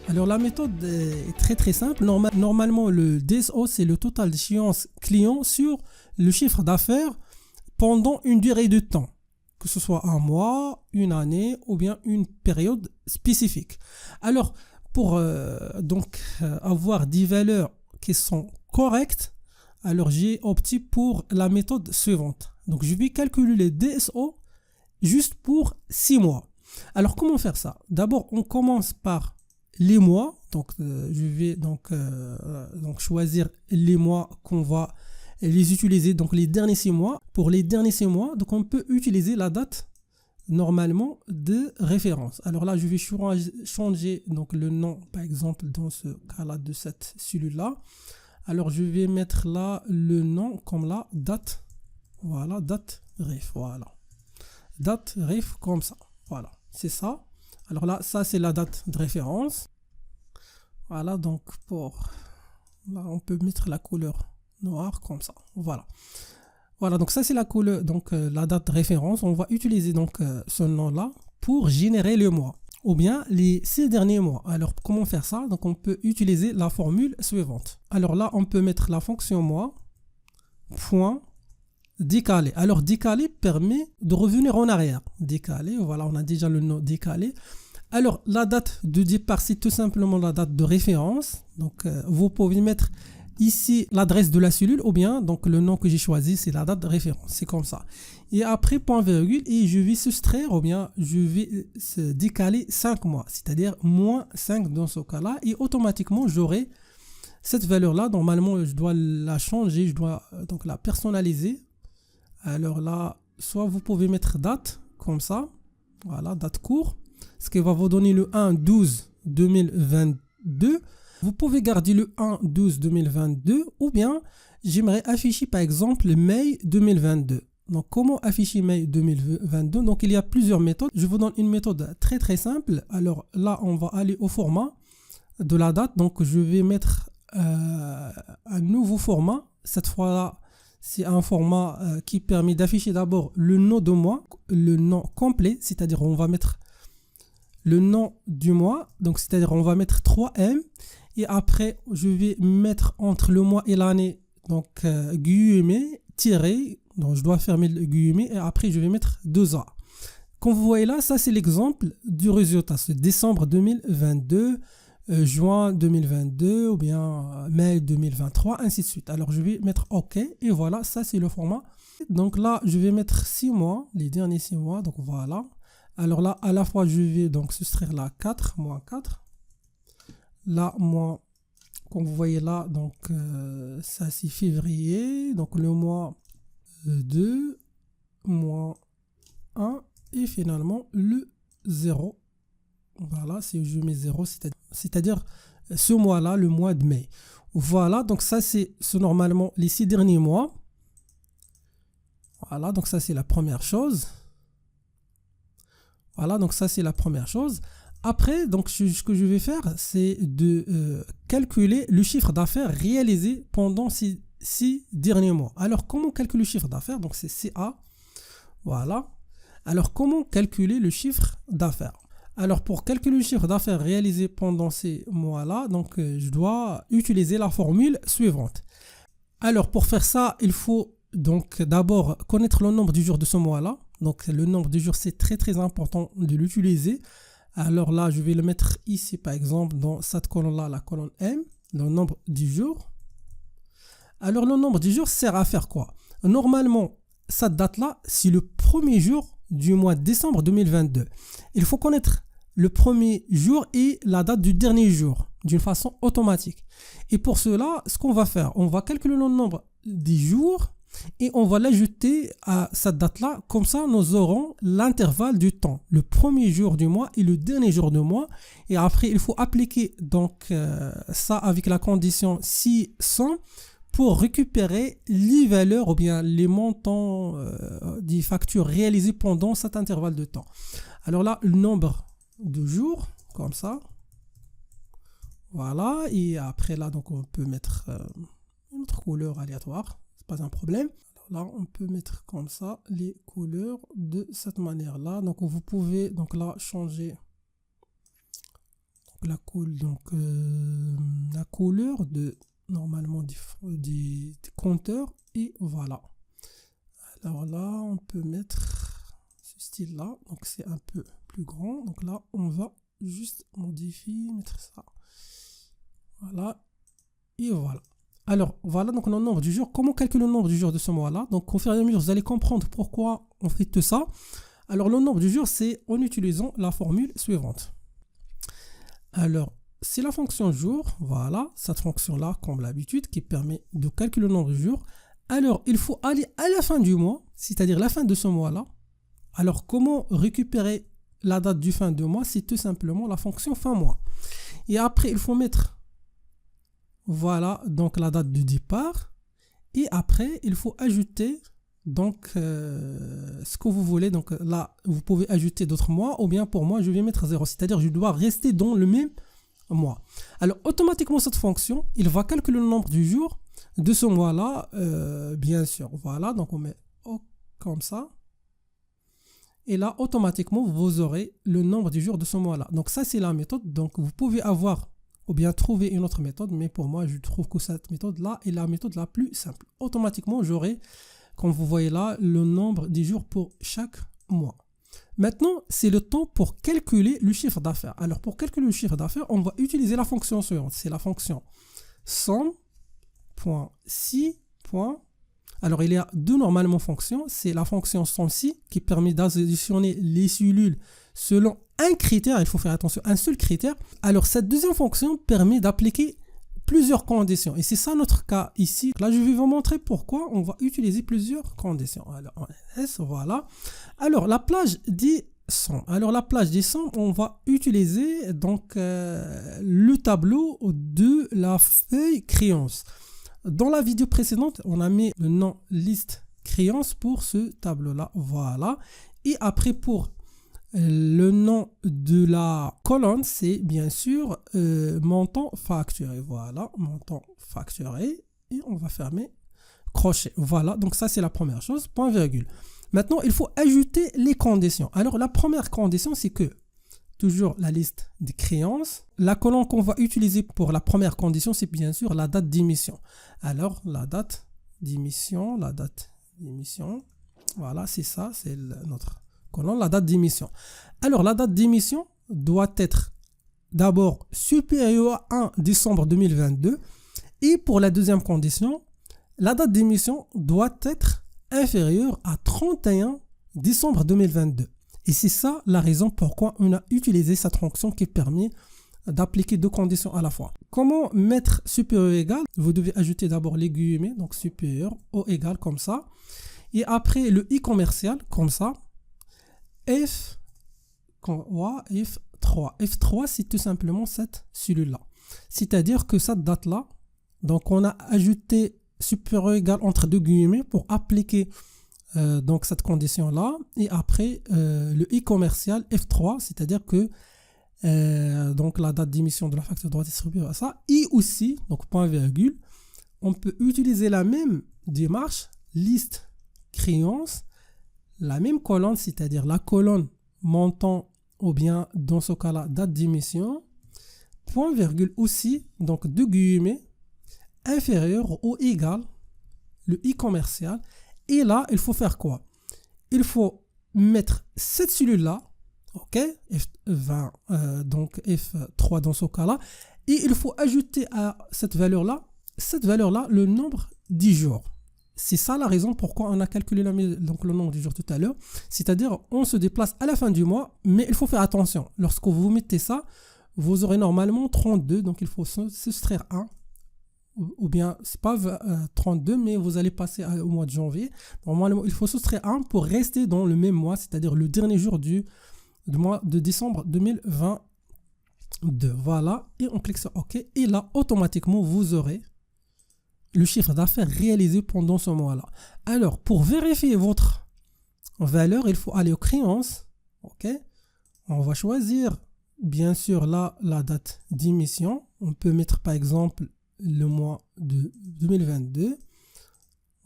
Alors la méthode est très simple. Normalement le DSO, c'est le total d'échéance client sur le chiffre d'affaires pendant une durée de temps, que ce soit un mois, une année ou bien une période spécifique. Alors, pour avoir des valeurs qui sont correctes, alors j'ai opté pour la méthode suivante. Donc, je vais calculer les DSO juste pour 6 mois. Alors, comment faire ça? D'abord, on commence par les mois. Donc, je vais choisir les mois qu'on va les utiliser, donc les derniers 6 mois. Pour les derniers 6 mois, donc on peut utiliser la date normalement de référence. Alors là, je vais changer donc le nom, par exemple, dans ce cas-là de cette cellule-là. Alors je vais mettre là le nom comme là, date. Voilà, date ref. Voilà. Date ref comme ça. Voilà, c'est ça. Alors là, ça c'est la date de référence. Voilà, donc là on peut mettre la couleur noire comme ça. Voilà. Voilà, donc ça c'est la couleur, donc la date de référence. On va utiliser donc ce nom-là pour générer le mois ou bien les 6 derniers mois. Alors comment faire ça? Donc on peut utiliser la formule suivante. Alors là, on peut mettre la fonction mois point décalé. Alors décalé permet de revenir en arrière. Décalé, voilà, on a déjà le nom décalé. Alors la date de départ, c'est tout simplement la date de référence. Donc vous pouvez mettre ici l'adresse de la cellule ou bien donc le nom que j'ai choisi, c'est la date de référence. C'est comme ça. Et après point virgule, et je vais soustraire ou bien je vais décaler 5 mois, c'est-à-dire moins 5 dans ce cas-là, et automatiquement j'aurai cette valeur-là. Normalement, je dois la changer, je dois donc la personnaliser. Alors là, soit vous pouvez mettre date comme ça, voilà, date court, ce qui va vous donner le 1-12-2022. Vous pouvez garder le 1-12-2022 ou bien j'aimerais afficher par exemple mai 2022. Donc comment afficher mai 2022? Donc il y a plusieurs méthodes. Je vous donne une méthode très très simple. Alors là, on va aller au format de la date. Donc je vais mettre un nouveau format. Cette fois-là, c'est un format qui permet d'afficher d'abord le nom de mois, le nom complet, c'est-à-dire on va mettre le nom du mois, donc c'est-à-dire on va mettre 3M, et après je vais mettre entre le mois et l'année donc guillemets tiré, donc je dois fermer le guillemet, et après je vais mettre 2A. Comme vous voyez là, ça c'est l'exemple du résultat, c'est décembre 2022, juin 2022 ou bien mai 2023, ainsi de suite. Alors je vais mettre OK, et voilà, ça c'est le format. Donc là je vais mettre 6 mois, les derniers 6 mois, donc voilà. Alors là, à la fois, je vais donc soustraire la 4, moins 4. Là, moins, comme vous voyez là, donc ça c'est février. Donc le mois 2, moins 1. Et finalement, le 0. Voilà, si je mets 0, c'est-à-dire ce mois-là, le mois de mai. Voilà, donc ça c'est normalement les 6 derniers mois. Voilà, donc ça c'est la première chose. Voilà, donc ça c'est la première chose. Après, donc ce que je vais faire, c'est de calculer le chiffre d'affaires réalisé pendant ces 6 derniers mois. Alors, comment calculer le chiffre d'affaires? Donc c'est CA. Voilà. Alors, comment calculer le chiffre d'affaires? Alors, pour calculer le chiffre d'affaires réalisé pendant ces mois-là, donc je dois utiliser la formule suivante. Alors, pour faire ça, il faut donc d'abord connaître le nombre du jour de ce mois-là. Donc le nombre de jours, c'est très très important de l'utiliser. Alors là, je vais le mettre ici par exemple dans cette colonne-là, la colonne M, le nombre du jours. Alors le nombre du jours sert à faire quoi? Normalement, cette date-là, c'est le premier jour du mois de décembre 2022. Il faut connaître le premier jour et la date du dernier jour d'une façon automatique. Et pour cela, ce qu'on va faire, on va calculer le nombre des jours et on va l'ajouter à cette date-là. Comme ça, nous aurons l'intervalle du temps, le premier jour du mois et le dernier jour du mois. Et après, il faut appliquer donc ça avec la condition 600 pour récupérer les valeurs ou bien les montants des factures réalisées pendant cet intervalle de temps. Alors là, le nombre de jours, comme ça. Voilà. Et après là, donc on peut mettre une autre couleur aléatoire. Pas un problème. Alors là, on peut mettre comme ça les couleurs de cette manière-là. Donc vous pouvez donc là changer la couleur de normalement des compteurs, et voilà. Alors là, on peut mettre ce style-là. Donc c'est un peu plus grand. Donc là, on va juste modifier, mettre ça. Voilà. Et voilà. Alors, voilà donc le nombre du jour. Comment calculer le nombre du jour de ce mois-là? Donc, au fur et à mesure, vous allez comprendre pourquoi on fait tout ça. Alors, le nombre du jour, c'est en utilisant la formule suivante. Alors, c'est la fonction jour. Voilà, cette fonction-là, comme d'habitude, qui permet de calculer le nombre du jour. Alors, il faut aller à la fin du mois, c'est-à-dire la fin de ce mois-là. Alors, comment récupérer la date du fin de mois? C'est tout simplement la fonction fin mois. Et après, il faut mettre... Voilà, donc la date de départ. Et après, il faut ajouter donc ce que vous voulez. Donc là, vous pouvez ajouter d'autres mois, ou bien pour moi, je vais mettre 0, c'est-à-dire je dois rester dans le même mois. Alors automatiquement, cette fonction, il va calculer le nombre du jour de ce mois-là, bien sûr. Voilà, donc on met comme ça. Et là, automatiquement, vous aurez le nombre du jour de ce mois-là. Donc ça, c'est la méthode. Donc vous pouvez avoir ou bien trouver une autre méthode, mais pour moi, je trouve que cette méthode-là est la méthode la plus simple. Automatiquement, j'aurai, comme vous voyez là, le nombre des jours pour chaque mois. Maintenant, c'est le temps pour calculer le chiffre d'affaires. Alors, pour calculer le chiffre d'affaires, on va utiliser la fonction suivante. C'est la fonction somme.si. Alors, il y a deux normalement fonctions. C'est la fonction somme.si qui permet d'additionner les cellules selon un critère. Il faut faire attention, un seul critère. Alors, cette deuxième fonction permet d'appliquer plusieurs conditions. Et c'est ça notre cas ici. Là, je vais vous montrer pourquoi on va utiliser plusieurs conditions. Alors, voilà. Alors, la plage des sommes. Alors, la plage des sommes, on va utiliser donc le tableau de la feuille créance. Dans la vidéo précédente, on a mis le nom liste créance pour ce tableau-là. Voilà. Et après, pour le nom de la colonne, c'est bien sûr montant facturé. Voilà, montant facturé. Et on va fermer crochet. Voilà, donc ça, c'est la première chose. Point virgule. Maintenant, il faut ajouter les conditions. Alors, la première condition, c'est que toujours la liste des créances. La colonne qu'on va utiliser pour la première condition, c'est bien sûr la date d'émission. Alors, la date d'émission, voilà, c'est ça, c'est notre colonne, la date d'émission. Alors, la date d'émission doit être d'abord supérieure à 1 décembre 2022. Et pour la deuxième condition, la date d'émission doit être inférieure à 31 décembre 2022. Et c'est ça la raison pourquoi on a utilisé cette fonction qui permet d'appliquer deux conditions à la fois. Comment mettre supérieur égal? Vous devez ajouter d'abord les guillemets, donc supérieur au égal comme ça. Et après le i commercial comme ça. F3. F3, c'est tout simplement cette cellule-là. C'est-à-dire que cette date-là, donc on a ajouté supérieur égal entre deux guillemets pour appliquer donc cette condition-là. Et après, le i commercial F3, c'est-à-dire que donc la date d'émission de la facture doit être supérieure à ça. Et aussi, donc point virgule, on peut utiliser la même démarche, liste créance, la même colonne, c'est-à-dire la colonne montant ou bien dans ce cas-là date d'émission, point virgule aussi, donc deux guillemets, inférieur ou égal, le i commercial. Et là, il faut faire quoi? Il faut mettre cette cellule-là, ok, F20, donc F3 dans ce cas-là, et il faut ajouter à cette valeur-là, le nombre 10 jours. C'est ça la raison pourquoi on a calculé donc le nombre du jour tout à l'heure. C'est-à-dire, on se déplace à la fin du mois, mais il faut faire attention. Lorsque vous mettez ça, vous aurez normalement 32, donc il faut soustraire 1. Ou bien, c'est pas 32, mais vous allez passer au mois de janvier. Normalement, il faut soustraire 1 pour rester dans le même mois, c'est-à-dire le dernier jour du mois de décembre 2022. Voilà, et on clique sur OK. Et là, automatiquement, vous aurez le chiffre d'affaires réalisé pendant ce mois-là. Alors, pour vérifier votre valeur, il faut aller aux créances. OK. On va choisir, bien sûr, là, la date d'émission. On peut mettre, par exemple, le mois de 2022.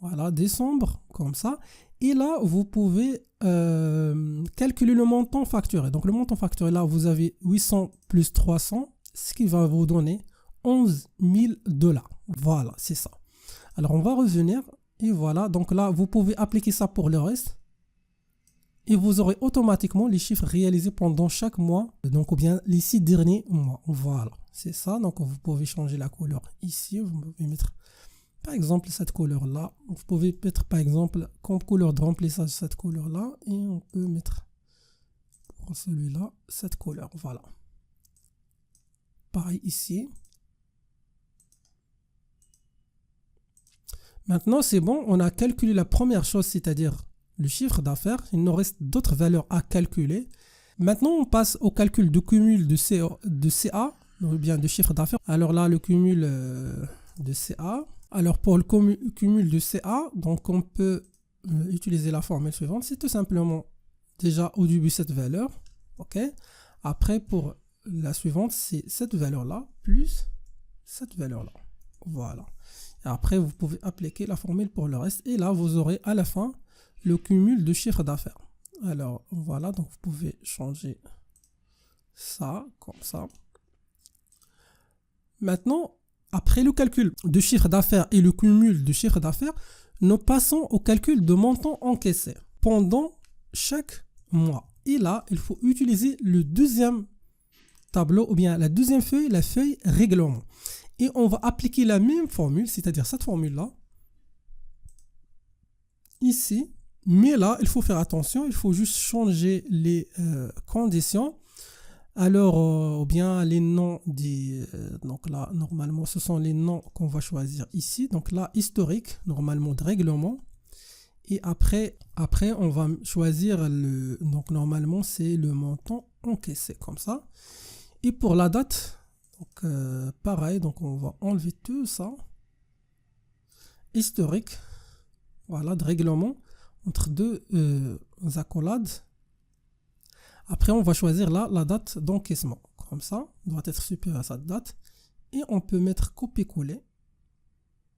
Voilà, décembre, comme ça. Et là, vous pouvez calculer le montant facturé. Donc, le montant facturé, là, vous avez 800 plus 300, ce qui va vous donner 11 000 $. Voilà, c'est ça. Alors, on va revenir. Et voilà, donc là, vous pouvez appliquer ça pour le reste. Et vous aurez automatiquement les chiffres réalisés pendant chaque mois. Donc, ou bien les 6 derniers mois. Voilà, c'est ça. Donc, vous pouvez changer la couleur ici. Vous pouvez mettre, par exemple, cette couleur-là. Vous pouvez mettre, par exemple, comme couleur de remplissage, cette couleur-là. Et on peut mettre, pour celui-là, cette couleur. Voilà. Pareil ici. Maintenant, c'est bon. On a calculé la première chose, c'est-à-dire le chiffre d'affaires. Il nous reste d'autres valeurs à calculer. Maintenant, on passe au calcul de cumul de CA, ou bien de chiffre d'affaires. Alors là, le cumul de CA. Alors pour le cumul de CA, donc on peut utiliser la formule suivante. C'est tout simplement déjà au début cette valeur. Ok. Après, pour la suivante, c'est cette valeur-là plus cette valeur-là. Voilà. Et après, vous pouvez appliquer la formule pour le reste. Et là, vous aurez à la fin le cumul de chiffre d'affaires. Alors, voilà. Donc, vous pouvez changer ça, comme ça. Maintenant, après le calcul de chiffre d'affaires et le cumul de chiffre d'affaires, nous passons au calcul de montant encaissé pendant chaque mois. Et là, il faut utiliser le deuxième tableau ou bien la deuxième feuille, la feuille règlement. Et on va appliquer la même formule, c'est-à-dire cette formule-là, ici. Mais là, il faut faire attention, il faut juste changer les conditions. Alors, ou bien les noms des... donc là, normalement, ce sont les noms qu'on va choisir ici. Donc là, historique, normalement, de règlement. Et après on va choisir le... Donc, normalement, c'est le montant encaissé, comme ça. Et pour la date, donc, pareil, donc on va enlever tout ça. Historique, voilà, de règlement, entre deux accolades. Après, on va choisir là la date d'encaissement. Comme ça, doit être supérieure à cette date. Et on peut mettre copier-coller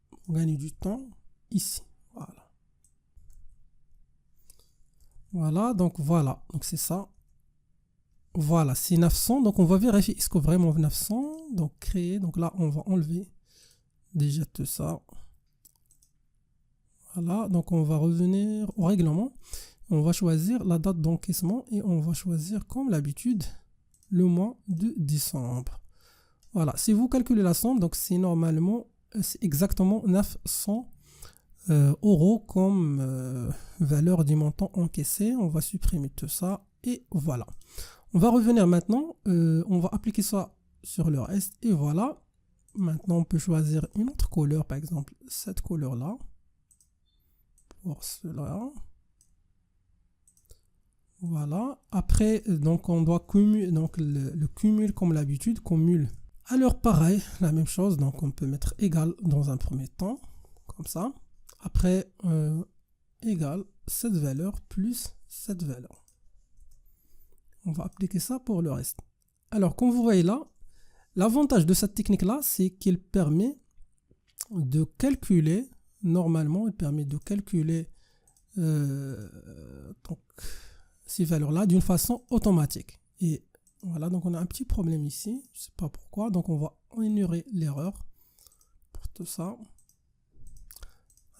pour gagner du temps ici. Voilà. Voilà, donc voilà. Donc c'est ça. Voilà, c'est 900. Donc on va vérifier est-ce que vraiment 900. Donc créer. Donc là, on va enlever déjà tout ça. Voilà, donc on va revenir au règlement. On va choisir la date d'encaissement et on va choisir comme l'habitude le mois de décembre. Voilà, si vous calculez la somme, donc c'est normalement, c'est exactement 900 euros comme valeur du montant encaissé. On va supprimer tout ça et voilà. On va revenir maintenant, on va appliquer ça sur le reste et voilà. Maintenant, on peut choisir une autre couleur, par exemple cette couleur-là. Pour cela. Voilà. Après, donc on doit cumuler donc le cumul comme l'habitude, cumul. Alors pareil, la même chose. Donc on peut mettre égal dans un premier temps, comme ça. Après, égal cette valeur plus cette valeur. On va appliquer ça pour le reste. Alors comme vous voyez là, l'avantage de cette technique-là, c'est qu'il permet de calculer, normalement, il permet de calculer donc, ces valeurs-là d'une façon automatique. Et voilà, donc on a un petit problème ici, je ne sais pas pourquoi, donc on va ignorer l'erreur pour tout ça.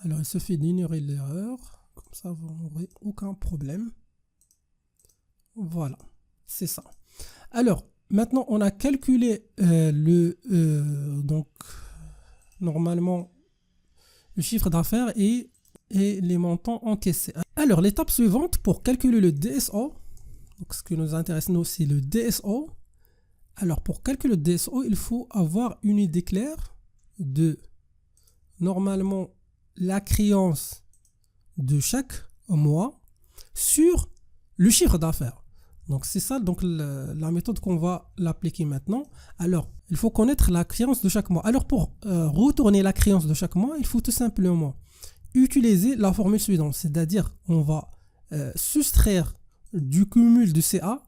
Alors il suffit d'ignorer l'erreur, comme ça vous n'aurez aucun problème. Voilà, c'est ça. Alors maintenant on a calculé donc normalement le chiffre d'affaires et les montants encaissés. Alors, l'étape suivante pour calculer le DSO, donc ce qui nous intéresse nous, c'est le DSO. Alors, pour calculer le DSO, il faut avoir une idée claire de, normalement, la créance de chaque mois sur le chiffre d'affaires. Donc, c'est ça donc la méthode qu'on va l'appliquer maintenant. Alors, il faut connaître la créance de chaque mois. Alors, pour retourner la créance de chaque mois, il faut tout simplement utiliser la formule suivante, c'est-à-dire on va soustraire du cumul de CA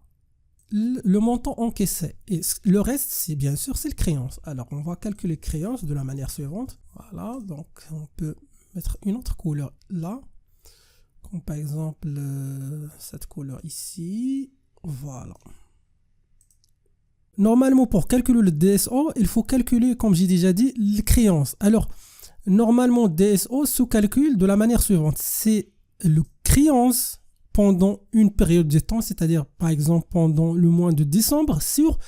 le montant encaissé et le reste c'est bien sûr c'est le créance. Alors on va calculer créance de la manière suivante. Voilà, donc on peut mettre une autre couleur là, comme par exemple cette couleur ici. Voilà. Normalement pour calculer le DSO, il faut calculer, comme j'ai déjà dit, les créances. Alors normalement, DSO se calcule de la manière suivante. C'est le créance pendant une période de temps, c'est-à-dire par exemple pendant le mois de décembre, sur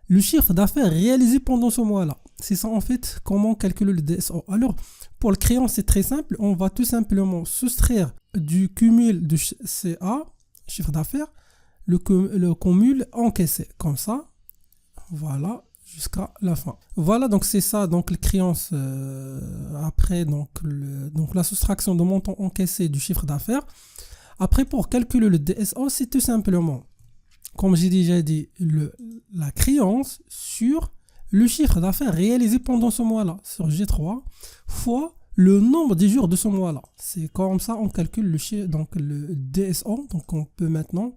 le chiffre d'affaires réalisé pendant ce mois-là. C'est ça en fait comment calculer le DSO. Alors, pour le créance, c'est très simple. On va tout simplement soustraire du cumul de CA, chiffre d'affaires, le cumul encaissé. Comme ça, voilà. Jusqu'à la fin. Voilà, donc c'est ça, donc les créances après, donc la soustraction de montant encaissé du chiffre d'affaires. Après, pour calculer le DSO, c'est tout simplement, comme j'ai déjà dit, la créance sur le chiffre d'affaires réalisé pendant ce mois-là, sur G3, fois le nombre des jours de ce mois-là. C'est comme ça on calcule le chiffre, donc le DSO. Donc on peut maintenant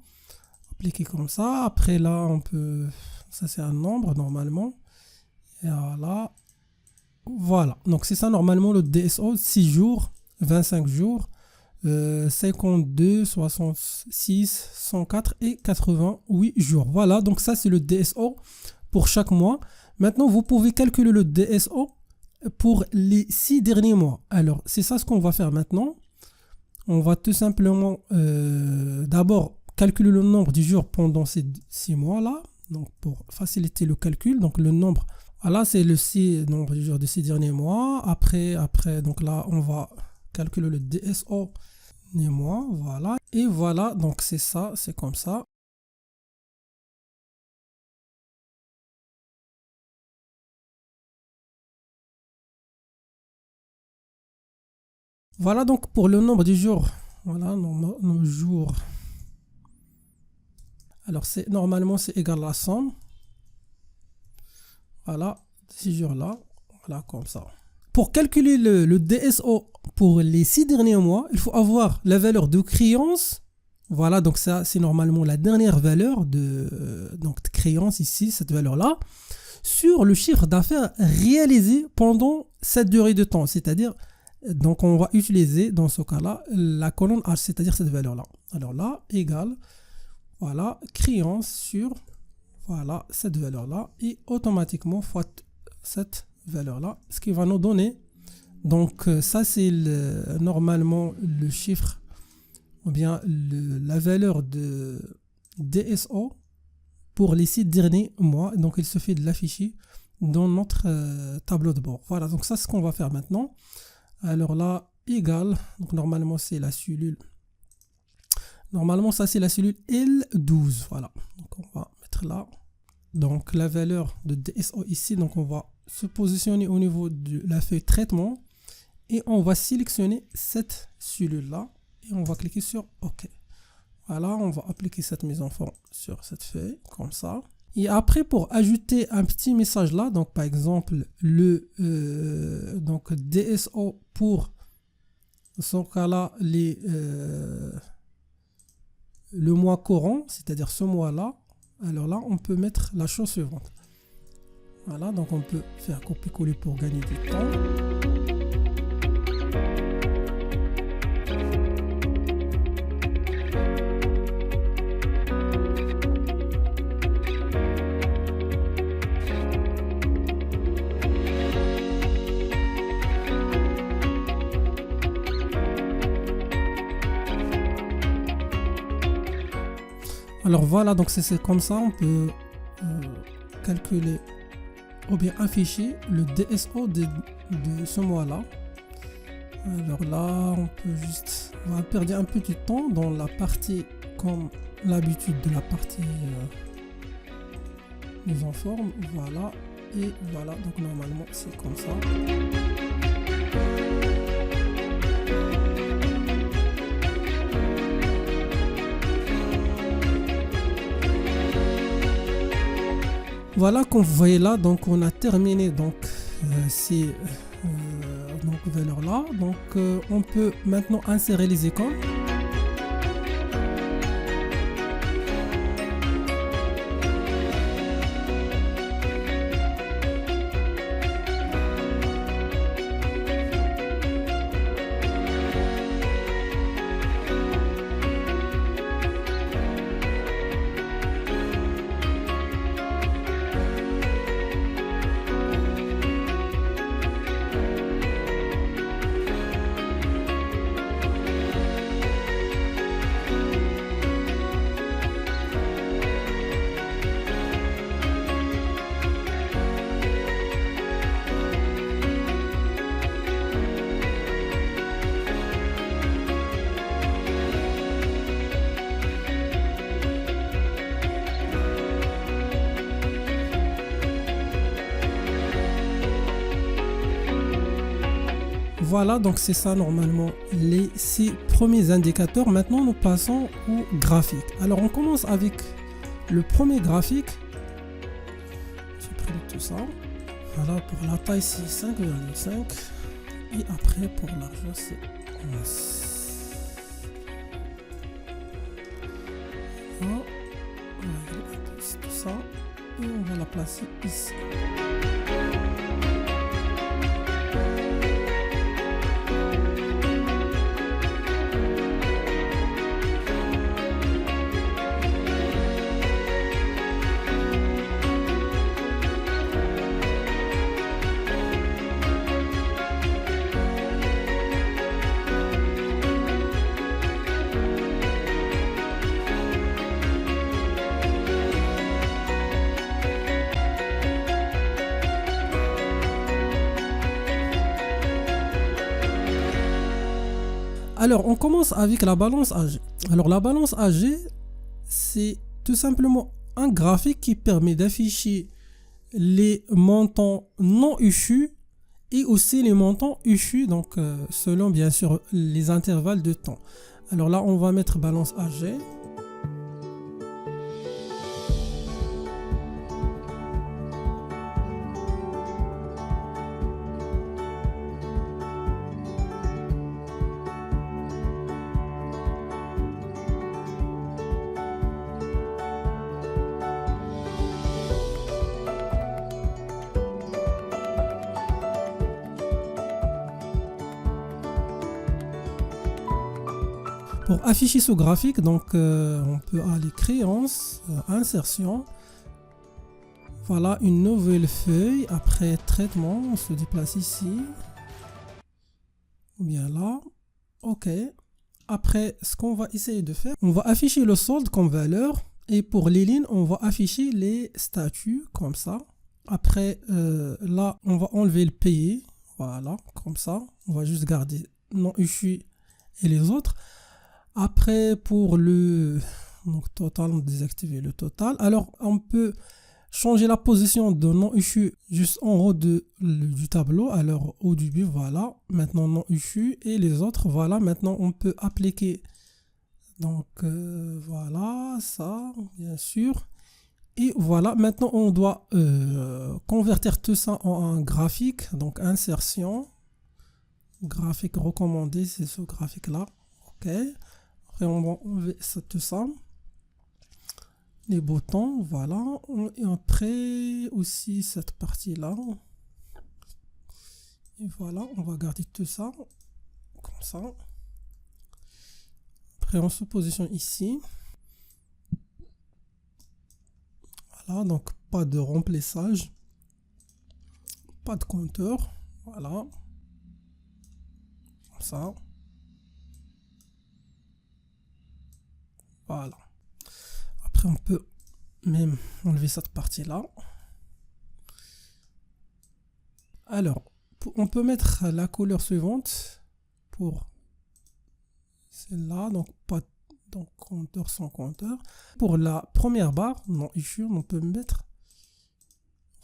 appliquer comme ça. Après là, on peut, ça c'est un nombre normalement. Et voilà. Voilà. Donc c'est ça normalement le DSO, 6 jours, 25 jours, 52, 66, 104 et 88 jours. Voilà, donc ça c'est le DSO pour chaque mois. Maintenant, vous pouvez calculer le DSO pour les 6 derniers mois. Alors, c'est ça ce qu'on va faire maintenant. On va tout simplement d'abord calculer le nombre de jours pendant ces 6 mois-là. Donc, pour faciliter le calcul, donc le nombre, voilà, c'est le nombre de jours de 6 derniers mois. Après, donc là, on va calculer le DSO des mois, voilà. Et voilà, donc c'est ça, c'est comme ça. Voilà donc pour le nombre de jours. Voilà, nos jours. Alors c'est normalement c'est égal à la somme. Voilà, ces jours-là. Voilà, comme ça. Pour calculer le DSO pour les 6 derniers mois, il faut avoir la valeur de créance. Voilà, donc ça c'est normalement la dernière valeur de créance ici, cette valeur-là, sur le chiffre d'affaires réalisé pendant cette durée de temps. C'est-à-dire, donc on va utiliser dans ce cas-là la colonne H, c'est-à-dire cette valeur-là. Alors là, égale, voilà, créance sur, voilà, cette valeur-là, et automatiquement fois cette valeur-là, ce qui va nous donner, donc ça c'est normalement le chiffre, ou bien la valeur de DSO pour les 6 derniers mois. Donc il suffit de l'afficher dans notre tableau de bord. Voilà, donc ça c'est ce qu'on va faire maintenant. Alors là, égal, donc normalement c'est la cellule, normalement ça c'est la cellule L12, voilà, donc on va mettre là, donc la valeur de DSO ici, donc on va se positionner au niveau de la feuille traitement, et on va sélectionner cette cellule là, et on va cliquer sur OK. Voilà, on va appliquer cette mise en forme sur cette feuille, comme ça. Et après, pour ajouter un petit message là, donc par exemple, le donc DSO pour ce cas-là, le mois courant, c'est-à-dire ce mois-là, alors là, on peut mettre la chose suivante. Voilà, donc on peut faire copier-coller pour gagner du temps. Alors voilà, donc c'est comme ça, on peut calculer ou bien afficher le DSO de ce mois-là. Alors là, on peut juste, on va perdre un petit temps dans la partie, comme l'habitude de la partie mise en forme. Voilà, et voilà, donc normalement c'est comme ça. Voilà, comme vous voyez là, donc on a terminé donc ces valeurs là. Donc on peut maintenant insérer les icônes. Voilà, donc c'est ça normalement les 6 premiers indicateurs. Maintenant nous passons au graphique. Alors on commence avec le premier graphique. J'ai pris tout ça. Voilà, pour la taille c'est 5,5. Et après, pour l'argent, c'est tout ça. Et on va la placer ici. Alors, on commence avec la balance AG. Alors, la balance AG, c'est tout simplement un graphique qui permet d'afficher les montants non échus et aussi les montants échus, donc selon bien sûr les intervalles de temps. Alors là, on va mettre balance AG. Pour afficher ce graphique, donc on peut aller créance, insertion. Voilà une nouvelle feuille. Après traitement, on se déplace ici. Ou bien là. OK. Après, ce qu'on va essayer de faire, on va afficher le solde comme valeur. Et pour les lignes, on va afficher les statuts comme ça. Après, là, on va enlever le payé. Voilà, comme ça. On va juste garder non échu et les autres. Après, pour le donc total, on désactive le total. Alors, on peut changer la position de non échu juste en haut du tableau. Alors, au début, voilà. Maintenant, non échu. Et les autres, voilà. Maintenant, on peut appliquer. Donc, voilà, ça, bien sûr. Et voilà, maintenant, on doit convertir tout ça en un graphique. Donc, insertion. Graphique recommandé, c'est ce graphique-là. OK. Après, on va enlever tout ça. Les boutons, voilà. Et après, aussi cette partie-là. Et voilà, on va garder tout ça. Comme ça. Après, on se positionne ici. Voilà, donc pas de remplissage. Pas de compteur. Voilà. Comme ça. Voilà. Après, on peut même enlever cette partie-là. Alors, on peut mettre la couleur suivante pour celle-là. Donc, pas donc compteur sans compteur. Pour la première barre, non issue, on peut mettre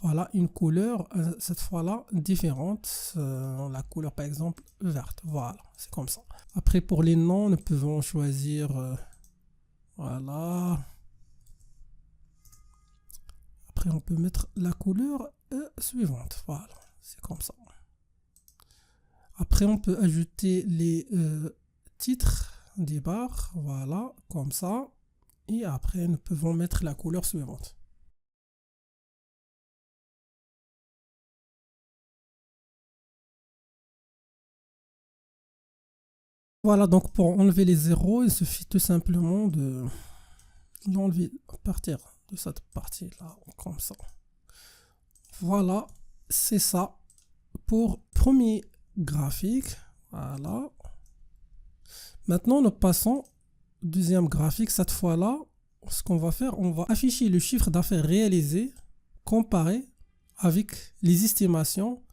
voilà une couleur, cette fois-là, différente. La couleur, par exemple, verte. Voilà, c'est comme ça. Après, pour les noms, nous pouvons choisir... voilà. Après, on peut mettre la couleur suivante. Voilà, c'est comme ça. Après, on peut ajouter les titres des barres. Voilà, comme ça. Et après, nous pouvons mettre la couleur suivante. Voilà, donc pour enlever les zéros, il suffit tout simplement d'enlever à partir de cette partie-là, comme ça. Voilà, c'est ça pour premier graphique. Voilà. Maintenant, nous passons au deuxième graphique. Cette fois-là, ce qu'on va faire, on va afficher le chiffre d'affaires réalisé comparé avec les estimations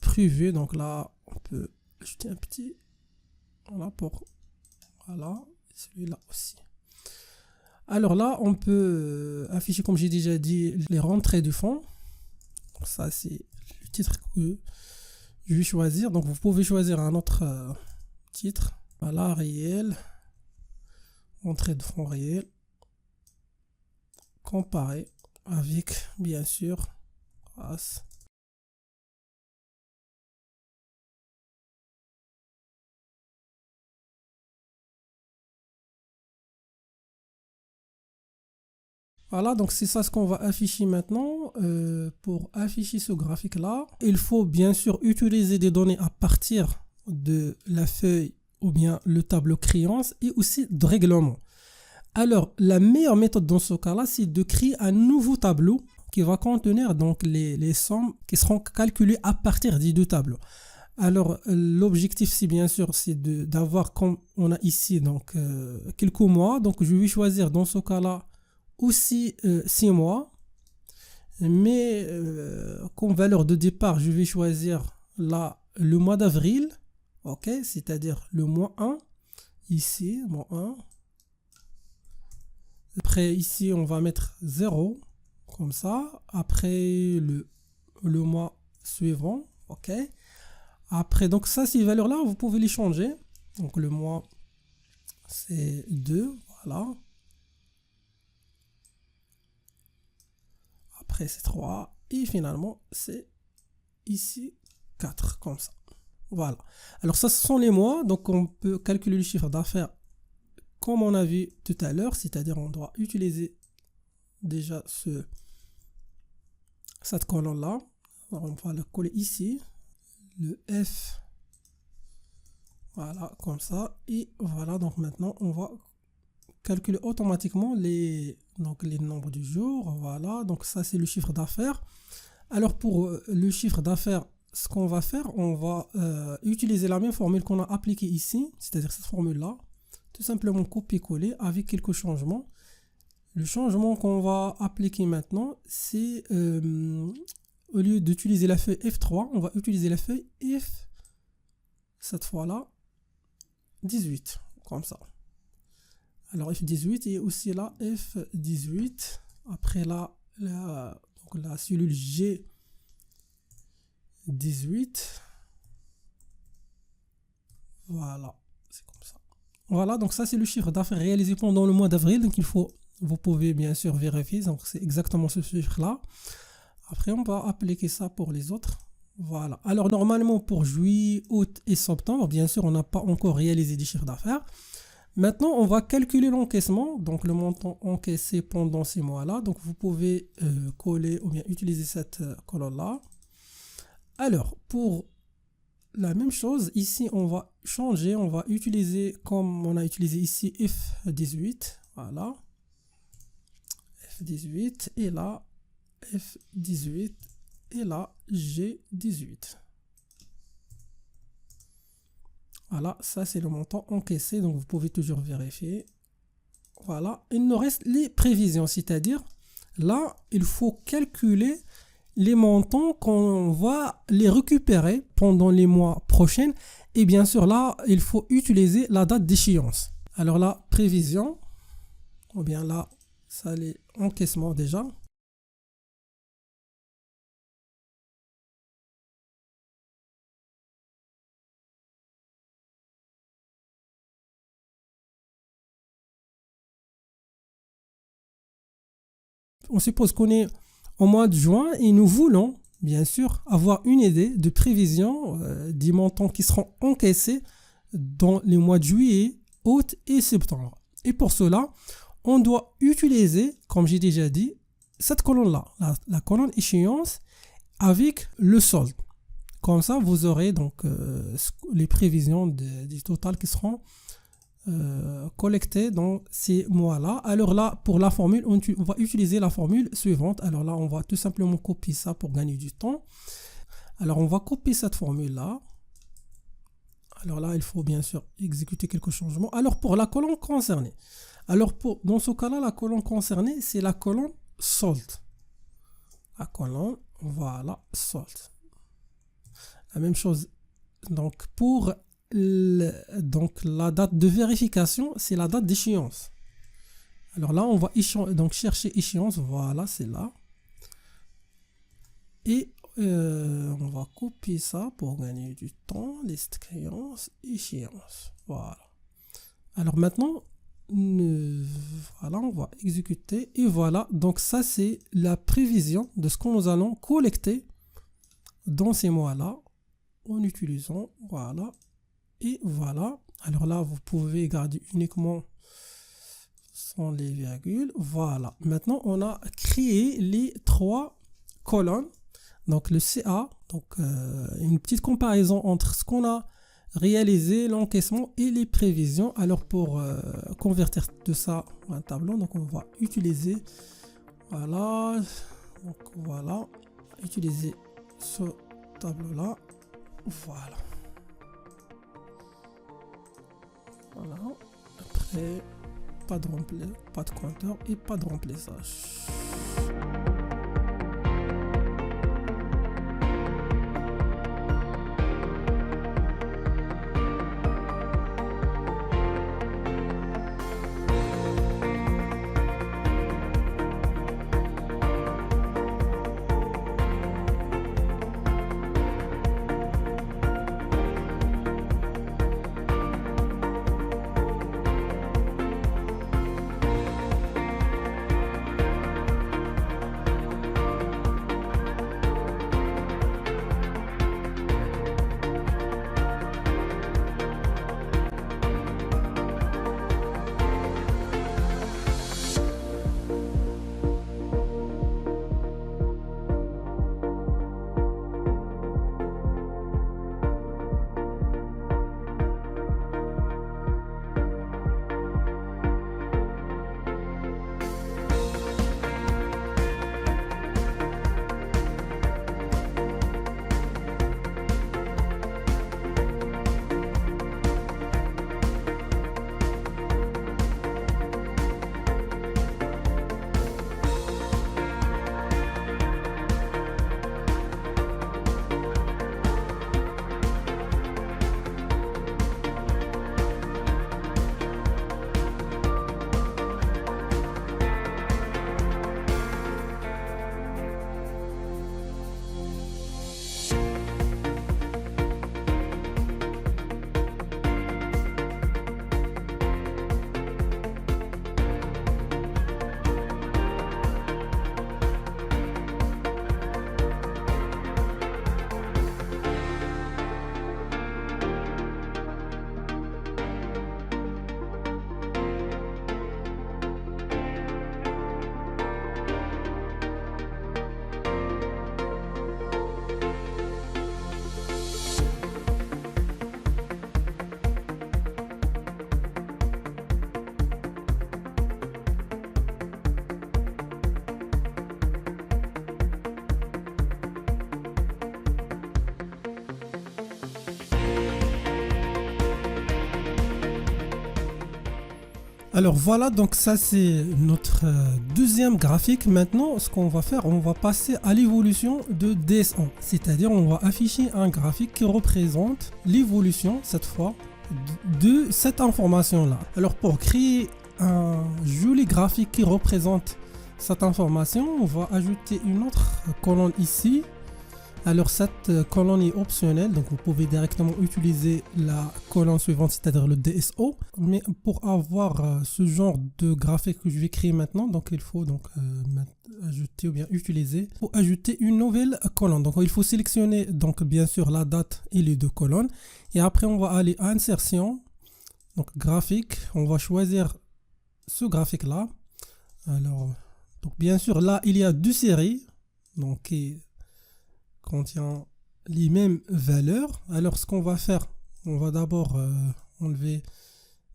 prévues. Donc là, on peut ajouter un petit... Voilà, pour... Voilà, celui-là aussi. Alors là, on peut afficher, comme j'ai déjà dit, les rentrées du fonds. Ça, c'est le titre que je vais choisir. Donc, vous pouvez choisir un autre titre. Voilà, réel. Entrée de fonds réel. Comparer avec, bien sûr, grâce Voilà, donc c'est ça ce qu'on va afficher maintenant. Pour afficher ce graphique-là, il faut bien sûr utiliser des données à partir de la feuille ou bien le tableau créance et aussi de règlement. Alors, la meilleure méthode dans ce cas-là, c'est de créer un nouveau tableau qui va contenir donc les sommes qui seront calculées à partir des deux tableaux. Alors, l'objectif, c'est bien sûr, c'est d'avoir, comme on a ici, donc quelques mois. Donc, je vais choisir dans ce cas-là aussi 6 mois. Mais comme valeur de départ, je vais choisir là le mois d'avril. Ok, c'est-à-dire le mois 1. Ici, mois 1. Après, ici, on va mettre 0. Comme ça. Après, le mois suivant. Ok. Après, donc ça, ces valeurs-là, vous pouvez les changer. Donc le mois, c'est 2, voilà. Après, c'est 3. Et finalement, c'est ici 4, comme ça. Voilà. Alors ça, ce sont les mois. Donc on peut calculer le chiffre d'affaires comme on a vu tout à l'heure. C'est-à-dire, on doit utiliser déjà cette colonne-là. Alors on va le coller ici. Le F, voilà, comme ça, et voilà, donc maintenant on va calculer automatiquement les nombres du jour. Voilà, donc ça c'est le chiffre d'affaires. Alors pour le chiffre d'affaires, ce qu'on va faire, on va utiliser la même formule qu'on a appliquée ici, c'est-à-dire cette formule là, tout simplement copier-coller avec quelques changements. Le changement qu'on va appliquer maintenant, c'est au lieu d'utiliser la feuille F3, on va utiliser la feuille F, cette fois-là, 18, comme ça. Alors F18 et aussi là, F18. Après là, donc la cellule G18. Voilà, c'est comme ça. Voilà, donc ça c'est le chiffre d'affaires réalisé pendant le mois d'avril. Donc vous pouvez bien sûr vérifier, donc c'est exactement ce chiffre-là. Après, on va appliquer ça pour les autres. Voilà. Alors, normalement, pour juillet, août et septembre, bien sûr, on n'a pas encore réalisé des chiffres d'affaires. Maintenant, on va calculer l'encaissement, donc le montant encaissé pendant ces mois-là. Donc, vous pouvez coller ou bien utiliser cette colonne-là. Alors, pour la même chose, ici, on va changer. On va utiliser, comme on a utilisé ici, F18. Voilà. F18. Et là, F18 et là G18. Voilà, ça c'est le montant encaissé, donc vous pouvez toujours vérifier. Voilà, il nous reste les prévisions, c'est-à-dire là, il faut calculer les montants qu'on va les récupérer pendant les mois prochains. Et bien sûr, là, il faut utiliser la date d'échéance. Alors là, prévision, ou bien là, ça les encaissements déjà. On suppose qu'on est au mois de juin et nous voulons, bien sûr, avoir une idée de prévision des montants qui seront encaissés dans les mois de juillet, août et septembre. Et pour cela, on doit utiliser, comme j'ai déjà dit, cette colonne-là, la colonne échéance avec le solde. Comme ça, vous aurez donc les prévisions du total qui seront collecté dans ces mois-là. Alors là, pour la formule, on va utiliser la formule suivante. Alors là, on va tout simplement copier ça pour gagner du temps. Alors on va copier cette formule-là. Alors là, il faut bien sûr exécuter quelques changements. Alors pour la colonne concernée. Alors dans ce cas-là, la colonne concernée, c'est la colonne solde. La colonne, voilà, solde. La même chose. Donc pour donc la date de vérification, c'est la date d'échéance. Alors là, on va donc chercher échéance, voilà, c'est là. Et on va copier ça pour gagner du temps, liste créance, échéance, voilà. Alors maintenant, voilà, on va exécuter et voilà, donc ça c'est la prévision de ce que nous allons collecter dans ces mois-là en utilisant, voilà. Et voilà, alors là, vous pouvez garder uniquement sans les virgules. Voilà. Maintenant, on a créé les 3 colonnes. Donc, le CA. Donc, une petite comparaison entre ce qu'on a réalisé, l'encaissement et les prévisions. Alors, pour convertir tout ça en un tableau, donc on va utiliser, voilà. Donc, voilà. Utiliser ce tableau-là. Voilà. Voilà. Après, pas de compteur et pas de remplissage. Alors voilà, donc ça c'est notre deuxième graphique. Maintenant, ce qu'on va faire, on va passer à l'évolution de DS1. C'est-à-dire, on va afficher un graphique qui représente l'évolution, cette fois, de cette information-là. Alors pour créer un joli graphique qui représente cette information, on va ajouter une autre colonne ici. Alors cette colonne est optionnelle, donc vous pouvez directement utiliser la colonne suivante, c'est-à-dire le DSO. Mais pour avoir ce genre de graphique que je vais créer maintenant, donc il faut donc ajouter ou bien utiliser pour ajouter une nouvelle colonne. Donc il faut sélectionner donc bien sûr la date et les 2 colonnes. Et après on va aller à insertion, donc graphique, on va choisir ce graphique là. Alors donc bien sûr là il y a 2 séries, donc qui contient les mêmes valeurs. Alors ce qu'on va faire, on va d'abord enlever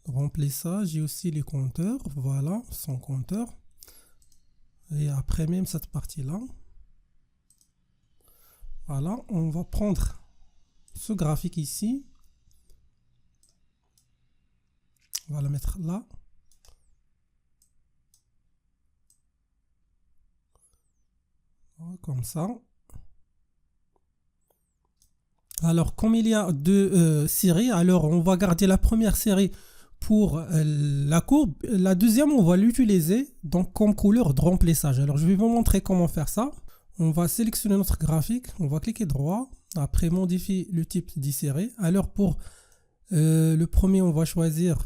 remplissage et aussi les compteurs, voilà, sans compteur. Et après même cette partie là, voilà, on va prendre ce graphique ici, on va le mettre là. Voilà, comme ça. Alors comme il y a 2 séries, alors on va garder la première série pour la courbe, la deuxième on va l'utiliser donc comme couleur de remplissage. Alors je vais vous montrer comment faire ça. On va sélectionner notre graphique, on va cliquer droit, après modifier le type de série. Alors pour le premier on va choisir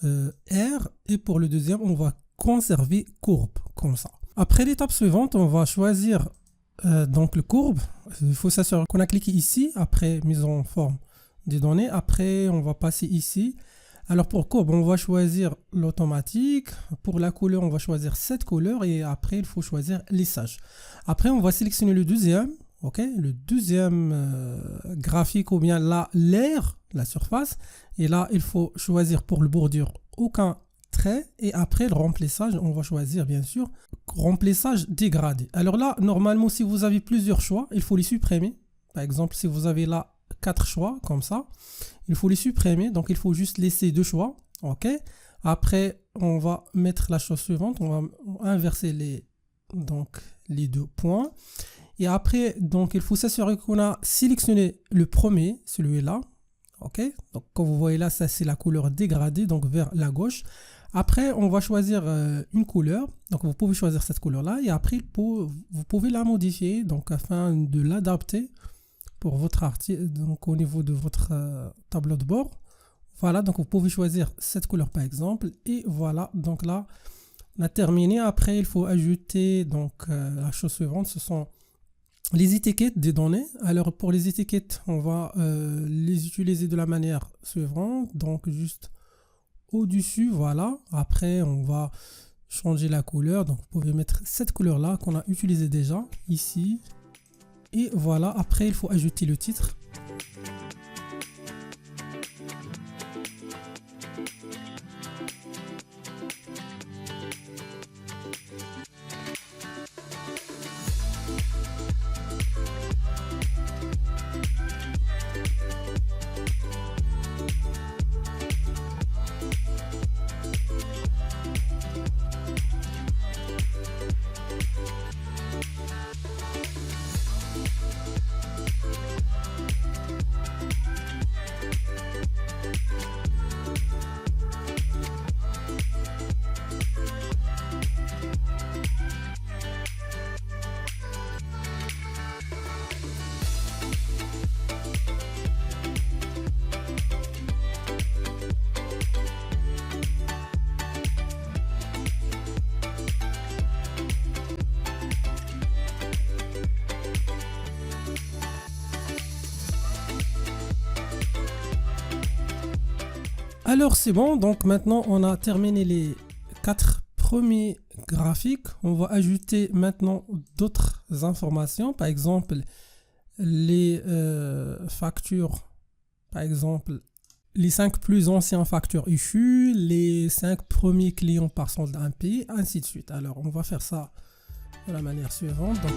R et pour le deuxième on va conserver courbe comme ça. Après l'étape suivante on va choisir donc le courbe, il faut s'assurer qu'on a cliqué ici, après mise en forme des données, après on va passer ici. Alors pour courbe, on va choisir l'automatique. Pour la couleur, on va choisir cette couleur et après, il faut choisir lissage. Après, on va sélectionner le deuxième, ok, le deuxième graphique ou bien l'air, la surface. Et là, il faut choisir pour le bordure aucun trait et après le remplissage, on va choisir bien sûr remplissage dégradé. Alors là, normalement, si vous avez plusieurs choix, il faut les supprimer. Par exemple, si vous avez là 4 choix comme ça, il faut les supprimer, donc il faut juste laisser 2 choix, ok. Après on va mettre la chose suivante, on va inverser les 2 points et après donc il faut s'assurer qu'on a sélectionné le premier, celui-là, ok. Donc comme vous voyez là, ça c'est la couleur dégradée, donc vers la gauche. Après on va choisir une couleur, donc vous pouvez choisir cette couleur là et après vous pouvez la modifier donc afin de l'adapter pour votre article, donc au niveau de votre tableau de bord. Voilà, donc vous pouvez choisir cette couleur par exemple et voilà, donc là on a terminé. Après il faut ajouter donc la chose suivante, ce sont les étiquettes des données. Alors pour les étiquettes, on va les utiliser de la manière suivante, donc juste au-dessus, voilà. Après on va changer la couleur, donc vous pouvez mettre cette couleur là qu'on a utilisée déjà ici. Et voilà, après il faut ajouter le titre. Alors c'est bon, donc maintenant on a terminé les 4 premiers graphiques. On va ajouter maintenant d'autres informations, par exemple les factures, par exemple les 5 plus anciens factures issues, les 5 premiers clients par solde impayé, ainsi de suite. Alors on va faire ça de la manière suivante. Donc,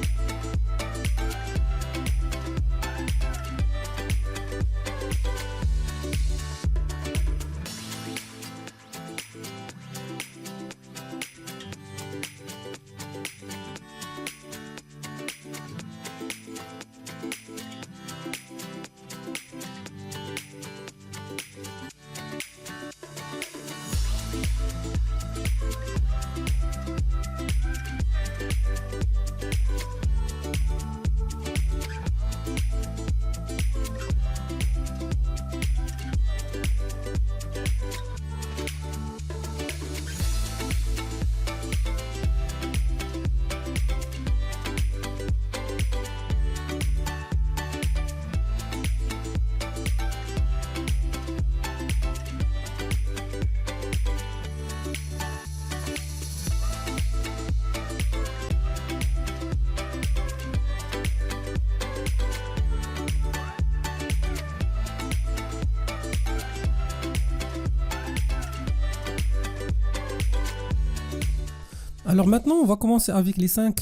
alors maintenant, on va commencer avec les 5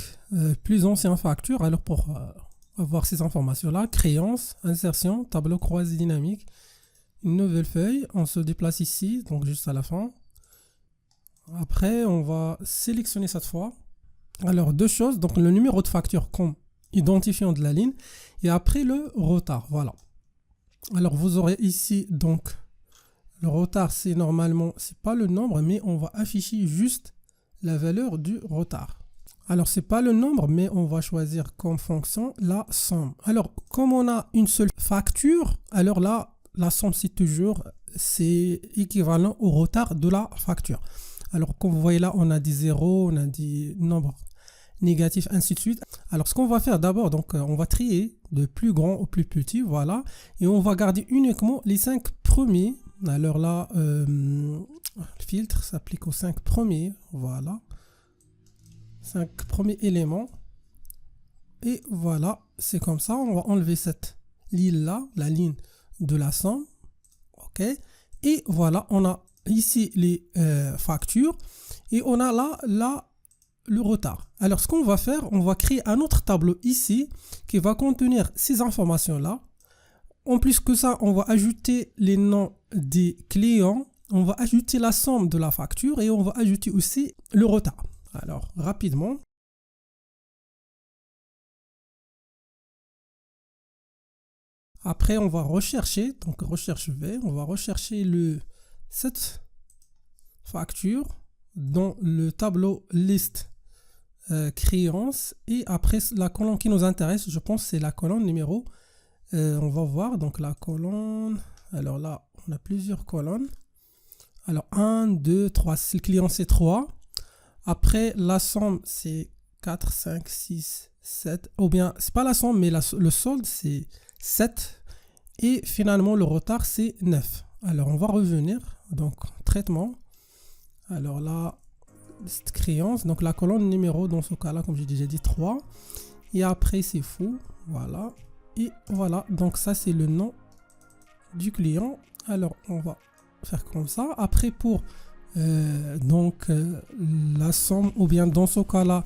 plus anciens factures. Alors pour avoir ces informations-là, créance, insertion, tableau croisé dynamique, une nouvelle feuille, on se déplace ici, donc juste à la fin. Après, on va sélectionner cette fois. Alors deux choses, donc le numéro de facture comme identifiant de la ligne et après le retard, voilà. Alors vous aurez ici donc le retard, c'est normalement, c'est pas le nombre, mais on va afficher juste la valeur du retard. Alors c'est pas le nombre, mais on va choisir comme fonction la somme. Alors comme on a une seule facture, alors là la somme c'est équivalent au retard de la facture. Alors comme vous voyez là, on a des zéros, on a des nombres négatifs, ainsi de suite. Alors ce qu'on va faire d'abord, donc on va trier de plus grand au plus petit, voilà, et on va garder uniquement les 5 premiers. Alors là, le filtre s'applique aux 5 premiers. Voilà. 5 premiers éléments. Et voilà, c'est comme ça. On va enlever cette ligne-là, la ligne de la somme. OK. Et voilà, on a ici les factures. Et on a là le retard. Alors, ce qu'on va faire, on va créer un autre tableau ici qui va contenir ces informations-là. En plus que ça, on va ajouter les noms des clients. On va ajouter la somme de la facture et on va ajouter aussi le retard. Alors, rapidement. Après, on va rechercher, donc recherche V, on va rechercher cette facture dans le tableau liste créance. Et après, la colonne qui nous intéresse, je pense, c'est la colonne numéro. On va voir, donc la colonne. Alors là, on a plusieurs colonnes. Alors 1, 2, 3, si le client c'est 3. Après, la somme c'est 4, 5, 6, 7. Ou bien, c'est pas la somme, mais le solde c'est 7. Et finalement, le retard c'est 9. Alors, on va revenir. Donc, traitement. Alors là, liste créance. Donc, la colonne numéro, dans ce cas-là, comme j'ai déjà dit, 3. Et après, c'est fou. Voilà. Et voilà, donc ça c'est le nom du client. Alors on va faire comme ça. Après pour la somme, ou bien dans ce cas là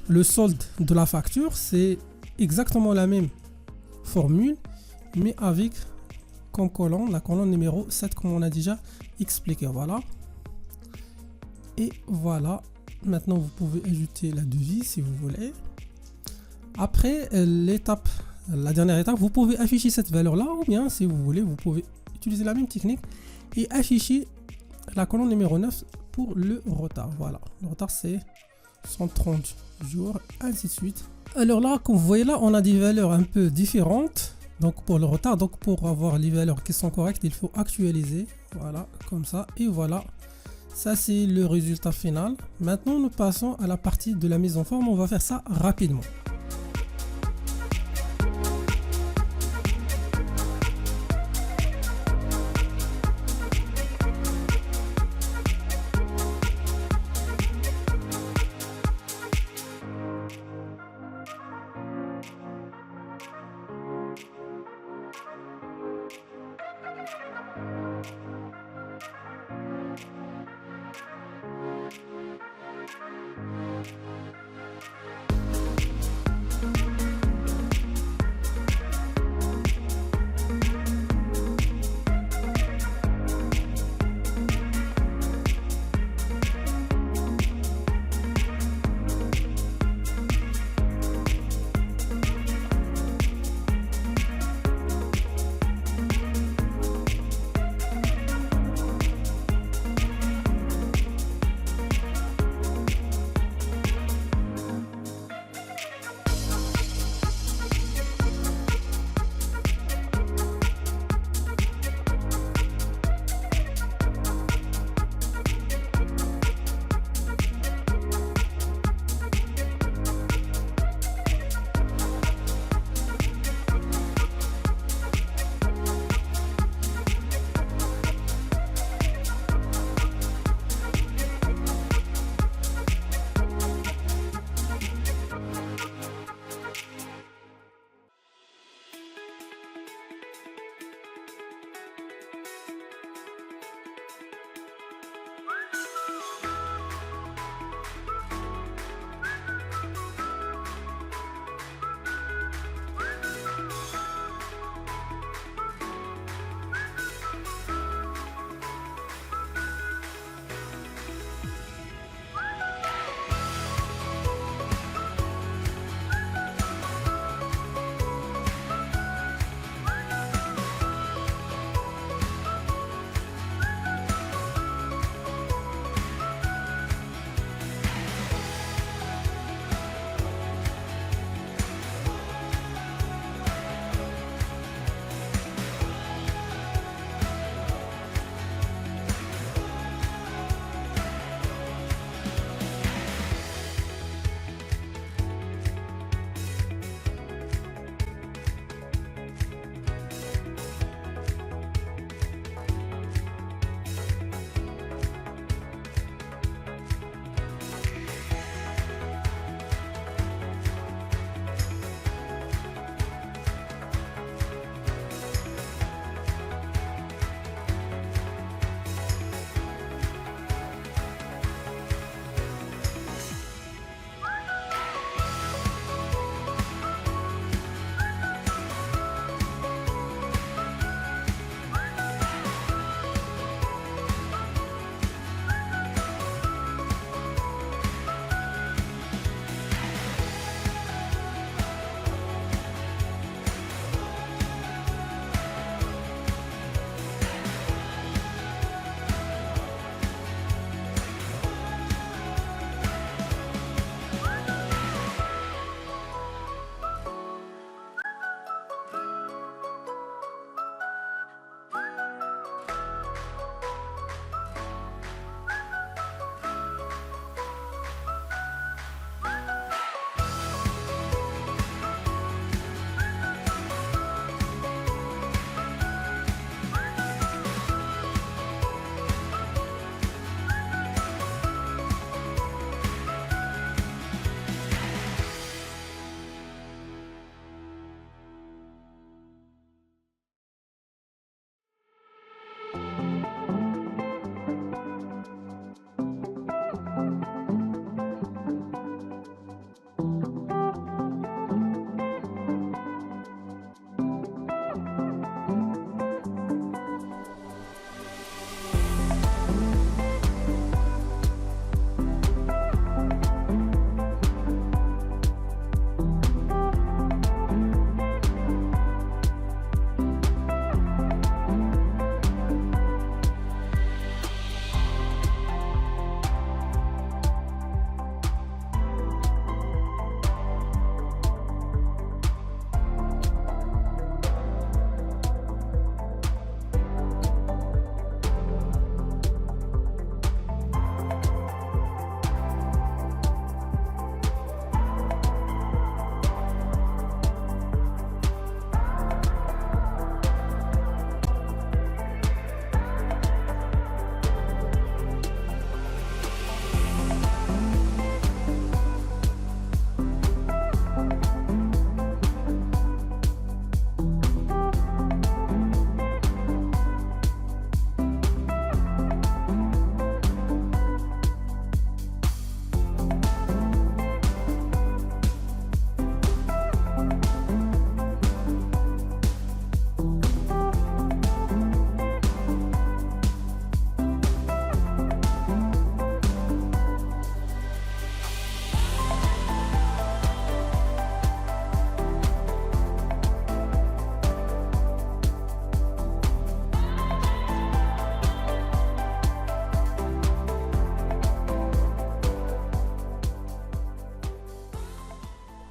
le solde de la facture, c'est exactement la même formule mais avec comme colonne la colonne numéro 7 comme on a déjà expliqué. Voilà. Et voilà, maintenant vous pouvez ajouter la devise si vous voulez. Après la dernière étape, vous pouvez afficher cette valeur-là ou bien, si vous voulez, vous pouvez utiliser la même technique et afficher la colonne numéro 9 pour le retard. Voilà, le retard c'est 130 jours, ainsi de suite. Alors là, comme vous voyez là, on a des valeurs un peu différentes. Donc pour le retard, donc pour avoir les valeurs qui sont correctes, il faut actualiser. Voilà, comme ça. Et voilà, ça c'est le résultat final. Maintenant, nous passons à la partie de la mise en forme. On va faire ça rapidement.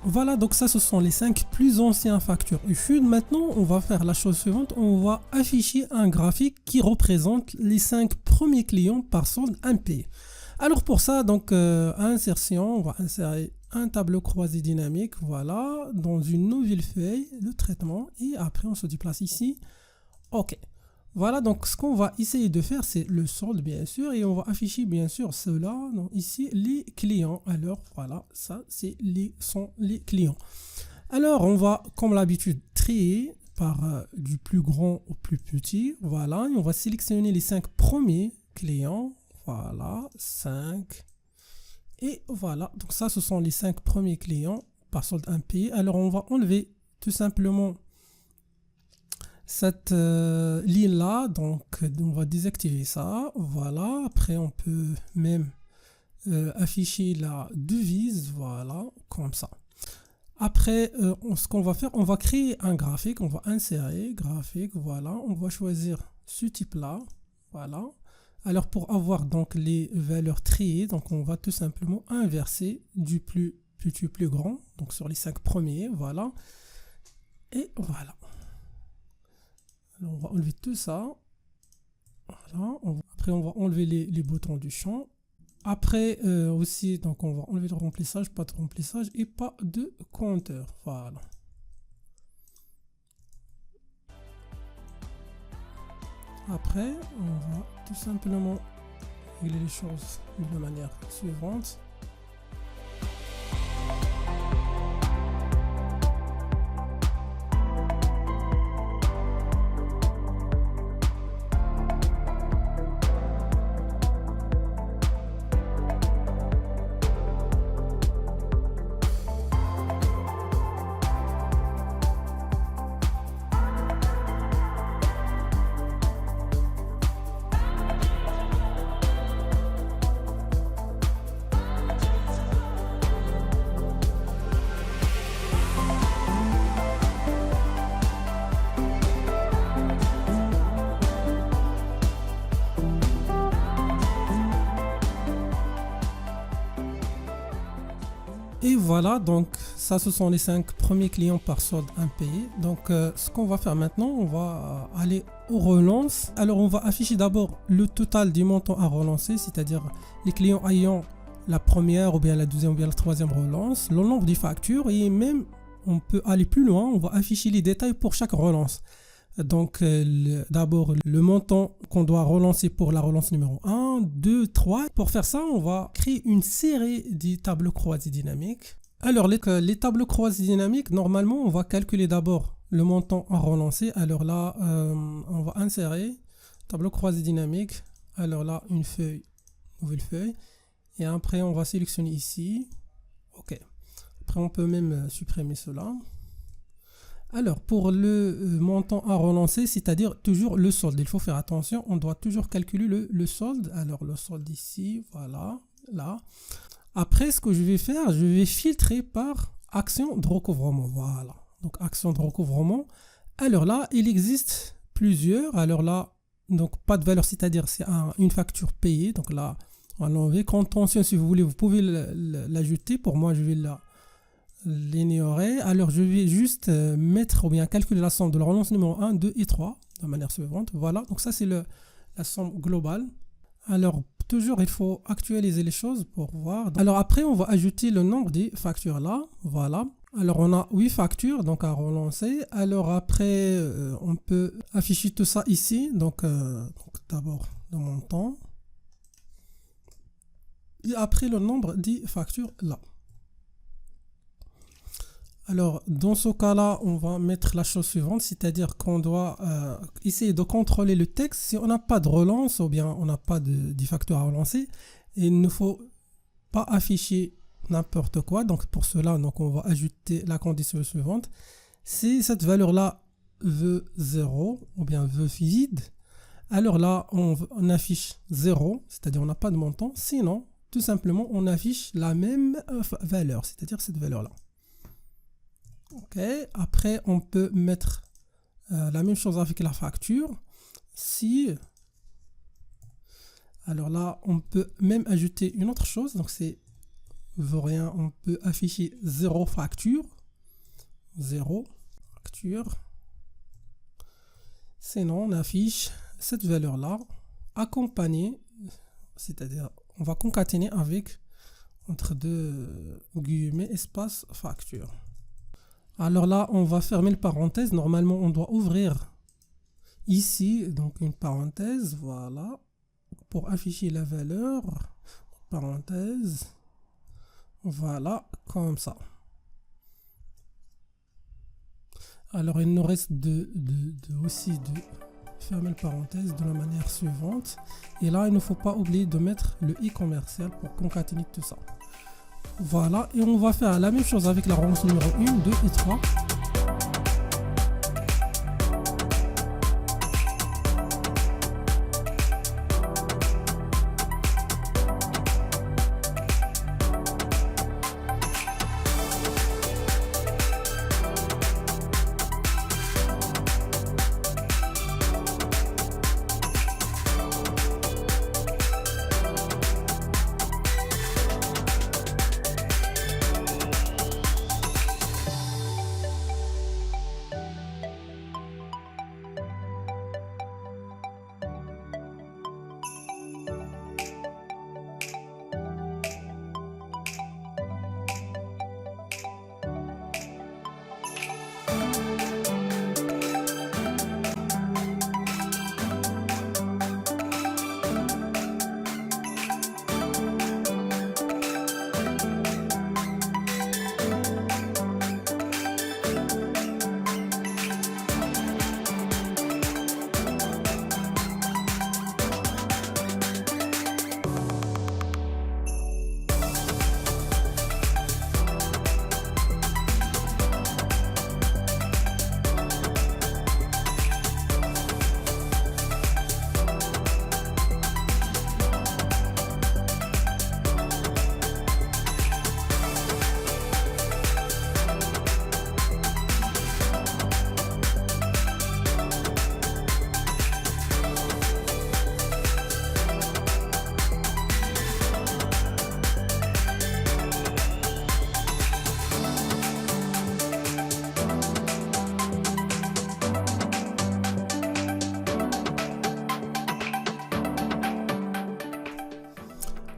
Voilà, donc ça, ce sont les 5 plus anciennes factures issues. Maintenant, on va faire la chose suivante. On va afficher un graphique qui représente les 5 premiers clients par solde impayé. Alors pour ça, donc insertion, on va insérer un tableau croisé dynamique, voilà, dans une nouvelle feuille de traitement. Et après, on se déplace ici. OK. Voilà, donc ce qu'on va essayer de faire, c'est le solde, bien sûr, et on va afficher, bien sûr, cela, donc ici, les clients. Alors, voilà, ça, sont les clients. Alors, on va, comme l'habitude, trier par du plus grand au plus petit. Voilà, et on va sélectionner les 5 premiers clients. Voilà, 5. Et voilà, donc ça, ce sont les 5 premiers clients par solde impayé. Alors, on va enlever tout simplement cette ligne là, donc on va désactiver ça. Voilà, après on peut même afficher la devise, voilà, comme ça. Après, ce qu'on va faire, on va créer un graphique, on va insérer graphique, voilà, on va choisir ce type là, voilà. Alors pour avoir donc les valeurs triées, donc on va tout simplement inverser du plus petit plus grand, donc sur les 5 premiers, voilà. Et voilà. Alors on va enlever tout ça. Voilà. Après, on va enlever les boutons du champ. Après aussi, donc on va enlever le remplissage, pas de remplissage et pas de compteur. Voilà. Après, on va tout simplement régler les choses de la manière suivante. Et voilà, donc ça, ce sont les 5 premiers clients par solde impayé. Donc ce qu'on va faire maintenant, on va aller aux relances. Alors on va afficher d'abord le total du montant à relancer, c'est-à-dire les clients ayant la première ou bien la deuxième ou bien la troisième relance, le nombre de factures, et même on peut aller plus loin, on va afficher les détails pour chaque relance. Donc d'abord le montant qu'on doit relancer pour la relance numéro 1, 2, 3. Pour faire ça, on va créer une série de tableaux croisés dynamiques. Alors les tableaux croisés dynamiques, normalement on va calculer d'abord le montant à relancer. Alors là, on va insérer tableau croisé dynamique. Alors là, une feuille, nouvelle feuille. Et après on va sélectionner ici. OK. Après on peut même supprimer cela. Alors, pour le montant à relancer, c'est-à-dire toujours le solde, il faut faire attention, on doit toujours calculer le solde. Alors, le solde ici, voilà, là. Après, ce que je vais faire, je vais filtrer par action de recouvrement, voilà. Donc, action de recouvrement. Alors là, il existe plusieurs. Alors là, donc pas de valeur, c'est-à-dire c'est une facture payée. Donc là, on va l'enlever. Contention, si vous voulez, vous pouvez l'ajouter. Pour moi, je vais l'ignorer. Alors je vais juste mettre ou bien calculer la somme de la relance numéro 1, 2 et 3 de manière suivante. Voilà, donc ça c'est la somme globale. Alors toujours il faut actualiser les choses pour voir. Alors après on va ajouter le nombre des factures là. Voilà. Alors on a 8 factures donc à relancer. Alors après on peut afficher tout ça ici. Donc d'abord le montant. Et après le nombre des factures là. Alors, dans ce cas-là, on va mettre la chose suivante, c'est-à-dire qu'on doit essayer de contrôler le texte. Si on n'a pas de relance ou bien on n'a pas de facteurs à relancer, il ne faut pas afficher n'importe quoi. Donc, pour cela, donc, on va ajouter la condition suivante. Si cette valeur-là veut 0 ou bien veut vide, alors là, on affiche 0, c'est-à-dire on n'a pas de montant. Sinon, tout simplement, on affiche la même valeur, c'est-à-dire cette valeur-là. OK. Après, on peut mettre la même chose avec la facture. Alors là, on peut même ajouter une autre chose. Donc, c'est veut rien, on peut afficher 0 facture. 0 facture. Sinon, on affiche cette valeur-là accompagnée, c'est-à-dire on va concaténer avec entre deux guillemets espace facture. Alors là, on va fermer le parenthèse. Normalement, on doit ouvrir ici donc une parenthèse, voilà, pour afficher la valeur. Parenthèse, voilà, comme ça. Alors il nous reste aussi de fermer le parenthèse de la manière suivante. Et là, il ne faut pas oublier de mettre le i commercial pour concaténer tout ça. Voilà, et on va faire la même chose avec la relance numéro 1, 2 et 3.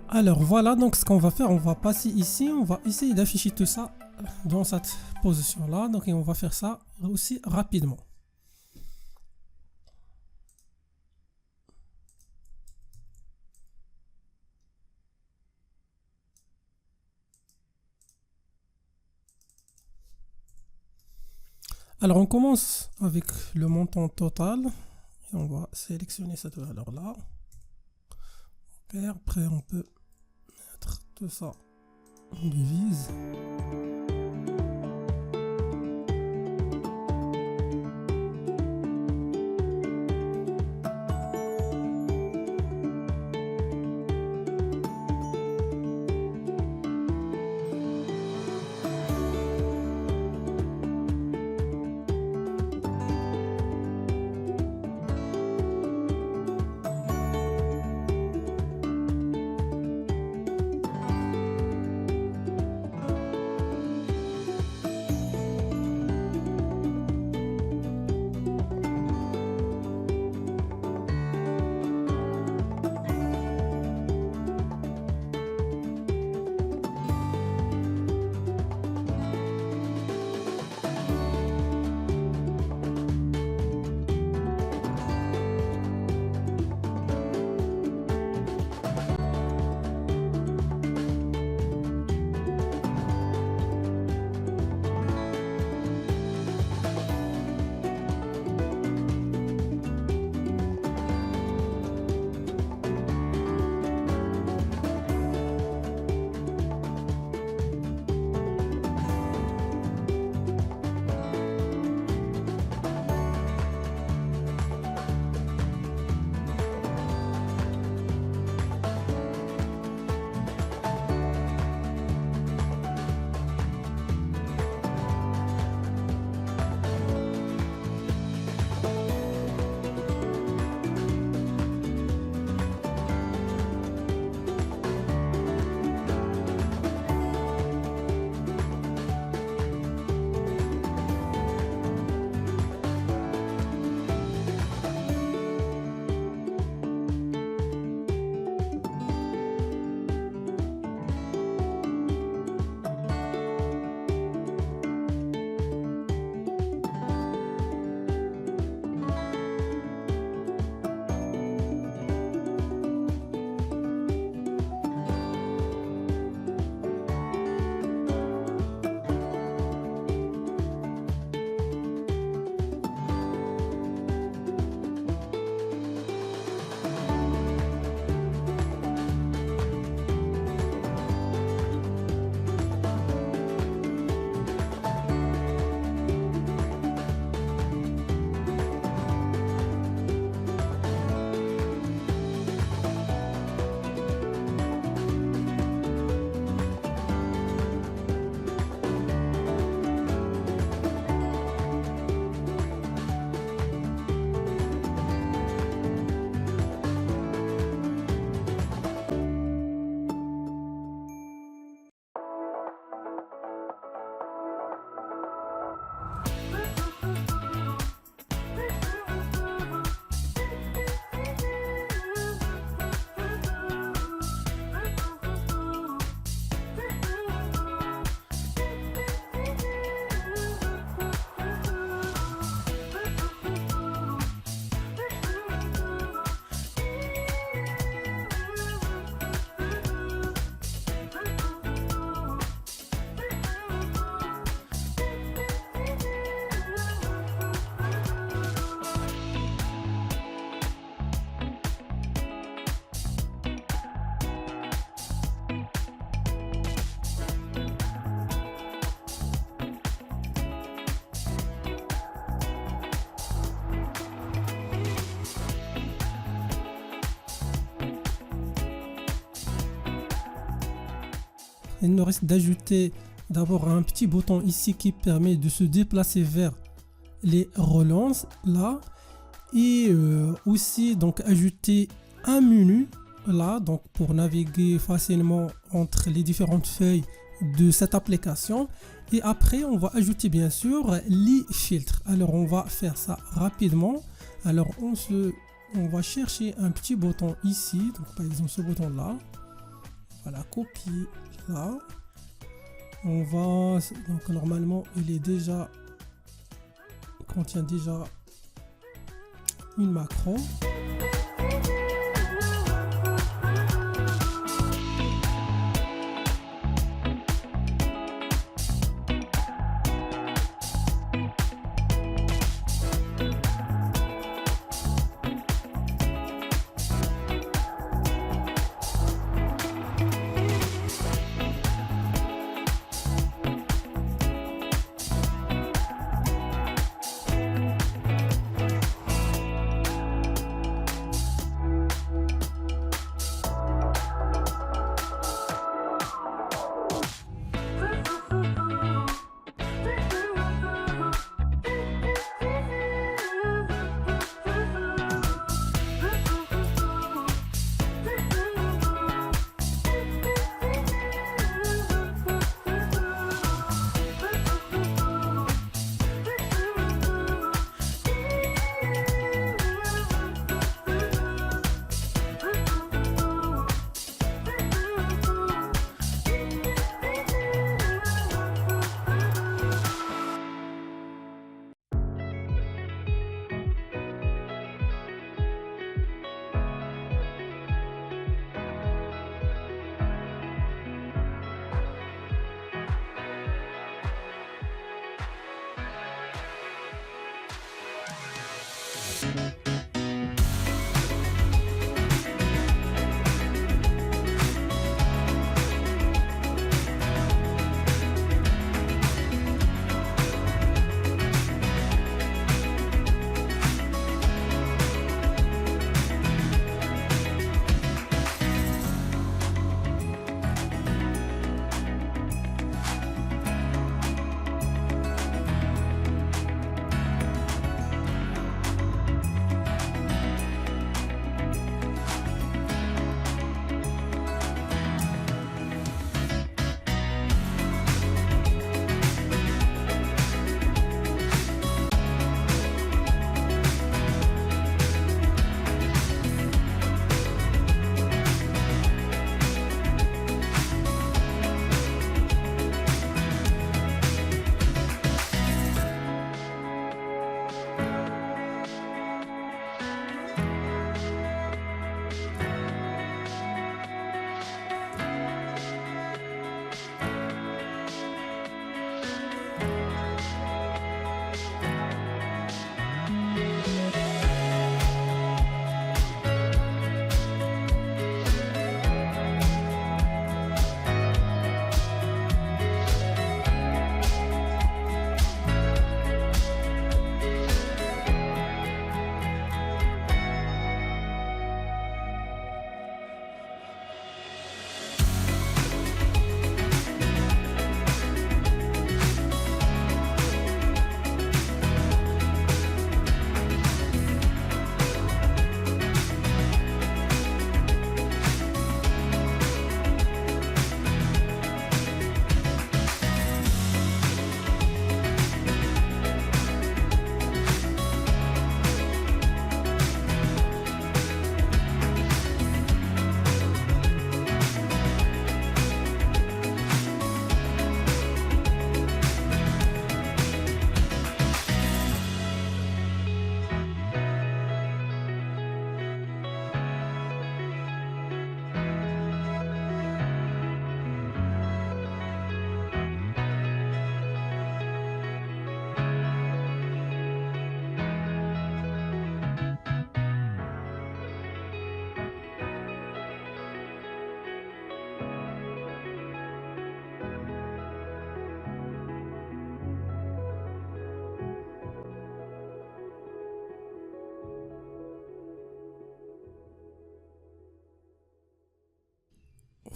Alors voilà, donc ce qu'on va faire, on va passer ici, on va essayer d'afficher tout ça dans cette position là, donc et on va faire ça aussi rapidement. Alors on commence avec le montant total et on va sélectionner cette valeur là. Okay, après on peut mettre tout ça en devise. Il nous reste d'ajouter d'abord un petit bouton ici qui permet de se déplacer vers les relances là, et aussi donc ajouter un menu là, donc pour naviguer facilement entre les différentes feuilles de cette application. Et après on va ajouter bien sûr les filtres. Alors on va faire ça rapidement. Alors on va chercher un petit bouton ici, donc par exemple ce bouton là, voilà, copier là. On va, donc normalement il est déjà, contient déjà une macro.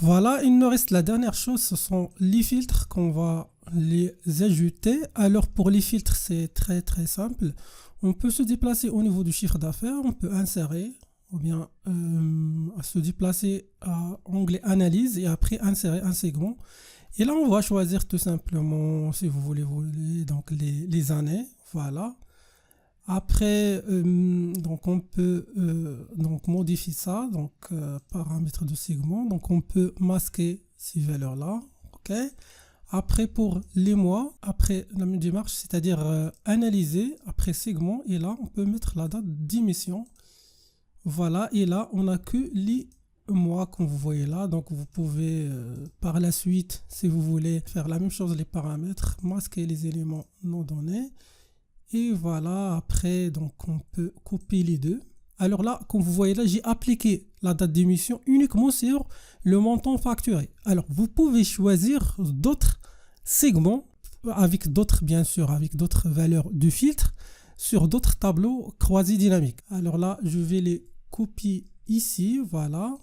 Voilà, il nous reste la dernière chose, ce sont les filtres qu'on va les ajouter. Alors pour les filtres, c'est très simple. On peut se déplacer au niveau du chiffre d'affaires, on peut insérer ou bien se déplacer à onglet analyse et après insérer un segment. Et là, on va choisir tout simplement, si vous voulez, donc les années. Voilà. Après, donc on peut donc modifier ça, donc paramètres de segment. Donc on peut masquer ces valeurs-là. Ok. Après pour les mois, après la même démarche, c'est-à-dire analyser après segment. Et là, on peut mettre la date d'émission. Voilà. Et là, on n'a que les mois comme vous voyez là. Donc vous pouvez par la suite, si vous voulez, faire la même chose les paramètres, masquer les éléments non donnés. Et voilà, après, donc on peut copier les deux. Alors là, comme vous voyez là, j'ai appliqué la date d'émission uniquement sur le montant facturé. Alors, vous pouvez choisir d'autres segments, avec d'autres, bien sûr, avec d'autres valeurs de filtre, sur d'autres tableaux croisés dynamiques. Alors là, je vais les copier ici, voilà.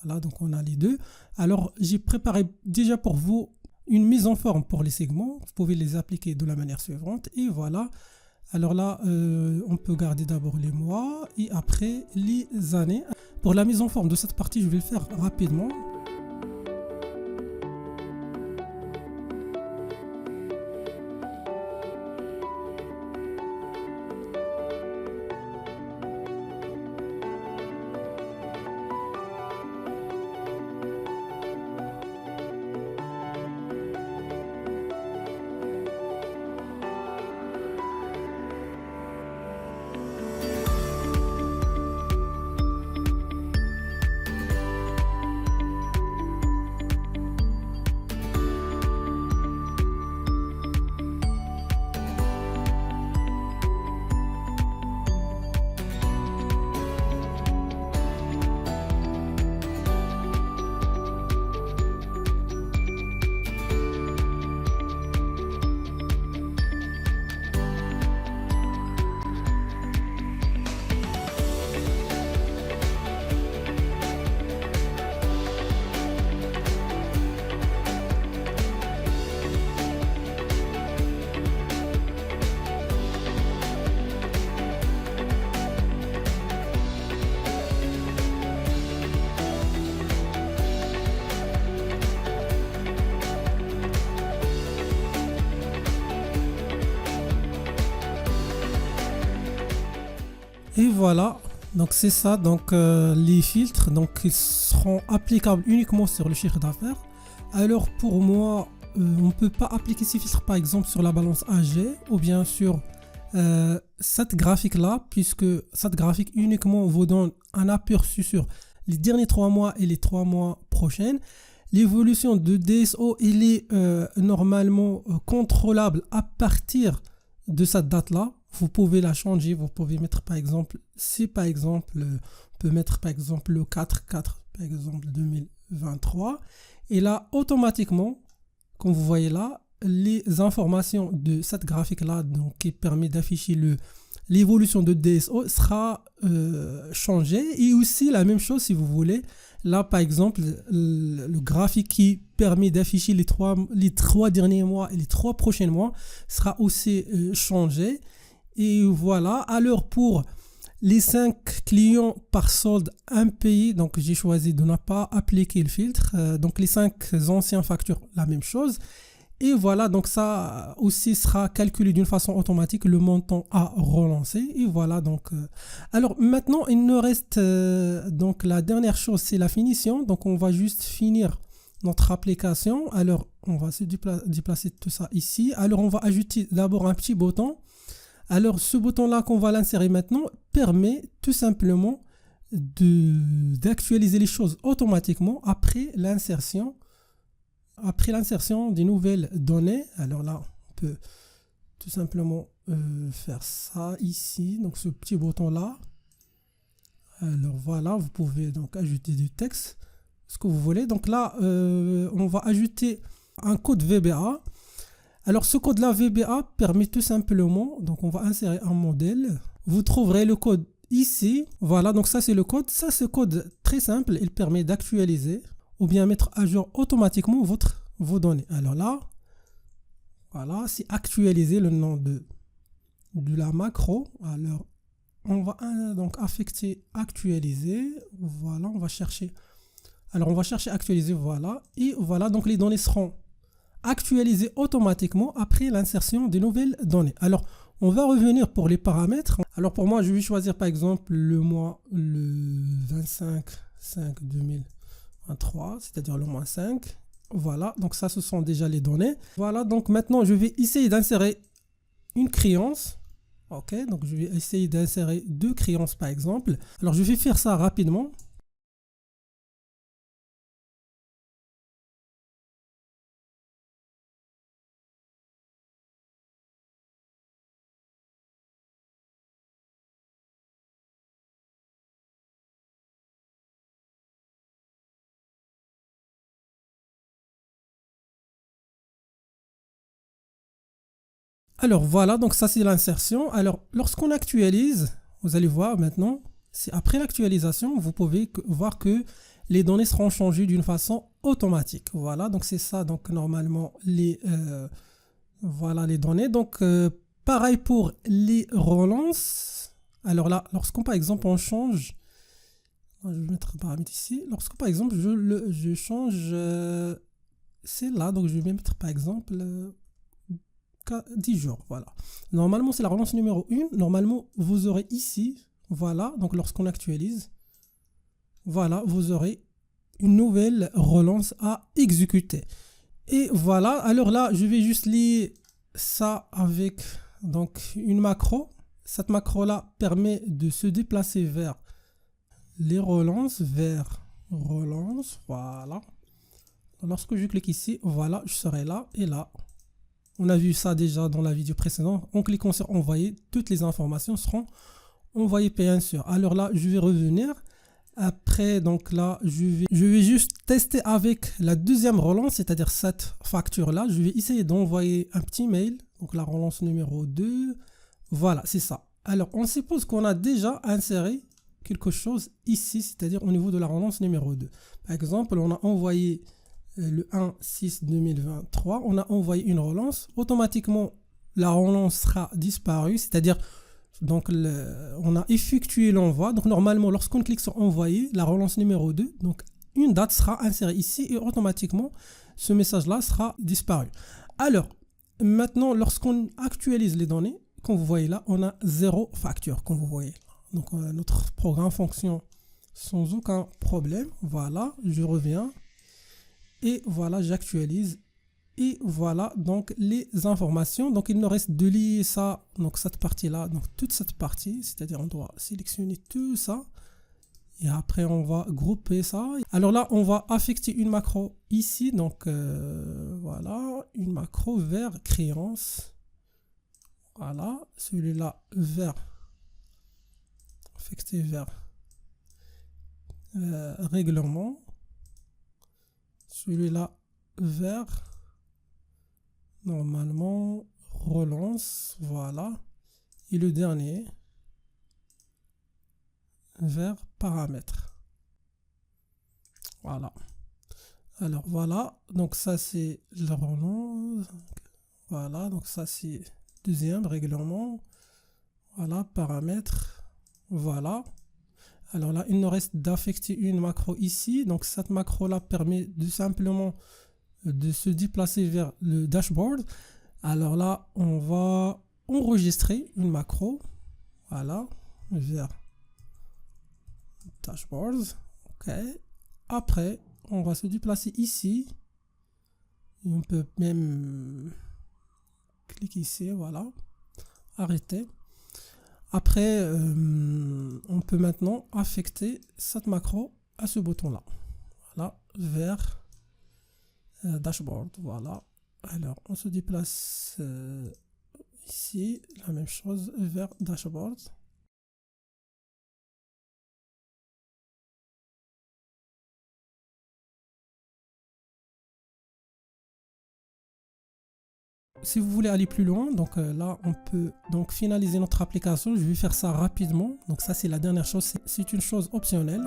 Voilà, donc on a les deux. Alors, j'ai préparé déjà pour vous une mise en forme pour les segments. Vous pouvez les appliquer de la manière suivante. Et voilà. Alors là, on peut garder d'abord les mois et après les années. Pour la mise en forme de cette partie, je vais le faire rapidement. Et voilà, donc c'est ça, donc les filtres, donc ils seront applicables uniquement sur le chiffre d'affaires. Alors pour moi, on ne peut pas appliquer ces filtres par exemple sur la balance AG ou bien sur cette graphique là, puisque cette graphique uniquement vous donne un aperçu sur les derniers 3 mois et les 3 mois prochains. L'évolution de DSO, il est normalement contrôlable à partir de cette date là. Vous pouvez la changer, vous pouvez mettre par exemple, si par exemple, on peut mettre par exemple le 4 par exemple 2023. Et là, automatiquement, comme vous voyez là, les informations de cette graphique-là, donc qui permet d'afficher l'évolution de DSO, sera changée. Et aussi la même chose si vous voulez. Là, par exemple, le graphique qui permet d'afficher les trois derniers mois et les 3 prochains mois sera aussi changé. Et voilà, alors pour les 5 clients par solde impayés, donc j'ai choisi de ne pas appliquer le filtre. Donc les 5 anciennes factures, la même chose. Et voilà, donc ça aussi sera calculé d'une façon automatique, le montant à relancer. Et voilà, donc. Alors maintenant, il nous reste donc la dernière chose, c'est la finition. Donc on va juste finir notre application. Alors on va se déplacer tout ça ici. Alors on va ajouter d'abord un petit bouton. Alors ce bouton-là qu'on va l'insérer maintenant permet tout simplement d'actualiser les choses automatiquement après l'insertion des nouvelles données. Alors là, on peut tout simplement faire ça ici, donc ce petit bouton-là. Alors voilà, vous pouvez donc ajouter du texte, ce que vous voulez. Donc là, on va ajouter un code VBA. Alors ce code-là VBA permet tout simplement, donc on va insérer un modèle. Vous trouverez le code ici. Voilà, donc ça c'est le code. Ça c'est le code très simple, il permet d'actualiser ou bien mettre à jour automatiquement vos données. Alors là, voilà, c'est actualiser le nom de la macro. Alors, on va donc affecter actualiser. Voilà, on va chercher. Alors, on va chercher actualiser, voilà. Et voilà, donc les données seront actualisées automatiquement après l'insertion des nouvelles données. Alors, on va revenir pour les paramètres. Alors, pour moi, je vais choisir par exemple le mois le 25/5/2023, c'est-à-dire le mois 5. Voilà, donc ça, ce sont déjà les données. Voilà, donc maintenant, je vais essayer d'insérer une créance. Ok, donc je vais essayer d'insérer 2 créances par exemple. Alors, je vais faire ça rapidement. Alors voilà, donc ça c'est l'insertion. Alors lorsqu'on actualise, vous allez voir maintenant, c'est après l'actualisation, vous pouvez voir que les données seront changées d'une façon automatique. Voilà, donc c'est ça, donc normalement voilà les données. Donc pareil pour les relances. Alors là, lorsqu'on par exemple on change, je vais mettre un paramètre ici. Lorsque par exemple je change, c'est là, donc je vais mettre par exemple 10 jours, voilà. Normalement, c'est la relance numéro 1. Normalement, vous aurez ici, voilà, donc lorsqu'on actualise, voilà, vous aurez une nouvelle relance à exécuter. Et voilà, alors là, je vais juste lier ça avec donc une macro. Cette macro-là permet de se déplacer vers les relances, vers relance, voilà. Lorsque je clique ici, voilà, je serai là et là. On a vu ça déjà dans la vidéo précédente. En cliquant sur envoyer, toutes les informations seront envoyées bien sûr. Alors là, je vais revenir. Après, donc là, je vais juste tester avec la deuxième relance, c'est-à-dire cette facture-là. Je vais essayer d'envoyer un petit mail. Donc la relance numéro 2. Voilà, c'est ça. Alors, on suppose qu'on a déjà inséré quelque chose ici, c'est-à-dire au niveau de la relance numéro 2. Par exemple, on a envoyé le 1/6/2023, on a envoyé une relance, automatiquement la relance sera disparue, c'est-à-dire donc on a effectué l'envoi. Donc normalement lorsqu'on clique sur envoyer la relance numéro 2, donc une date sera insérée ici et automatiquement ce message là sera disparu. Alors maintenant lorsqu'on actualise les données, comme vous voyez là, on a 0 facture, comme vous voyez. Donc notre programme fonctionne sans aucun problème. Voilà, je reviens. Et voilà, j'actualise. Et voilà donc les informations. Donc il nous reste de lier ça, donc cette partie-là, donc toute cette partie, c'est-à-dire on doit sélectionner tout ça. Et après on va grouper ça. Alors là, on va affecter une macro ici. Donc voilà, une macro vers créance. Voilà, celui-là vers affecté vers règlement. Celui-là vers normalement relance, voilà. Et le dernier vers paramètres. Voilà. Alors voilà, donc ça c'est la relance. Voilà, donc ça c'est deuxième règlement. Voilà, paramètres. Voilà. Alors là, il nous reste d'affecter une macro ici. Donc cette macro-là permet de simplement de se déplacer vers le dashboard. Alors là, on va enregistrer une macro. Voilà, vers dashboard. OK. Après, on va se déplacer ici. Et on peut même cliquer ici, voilà. Arrêter. Après, on peut maintenant affecter cette macro à ce bouton-là. Voilà, vers dashboard. Voilà. Alors, on se déplace ici, la même chose, vers dashboard. Si vous voulez aller plus loin, donc là on peut donc finaliser notre application. Je vais faire ça rapidement. Donc ça c'est la dernière chose, c'est une chose optionnelle.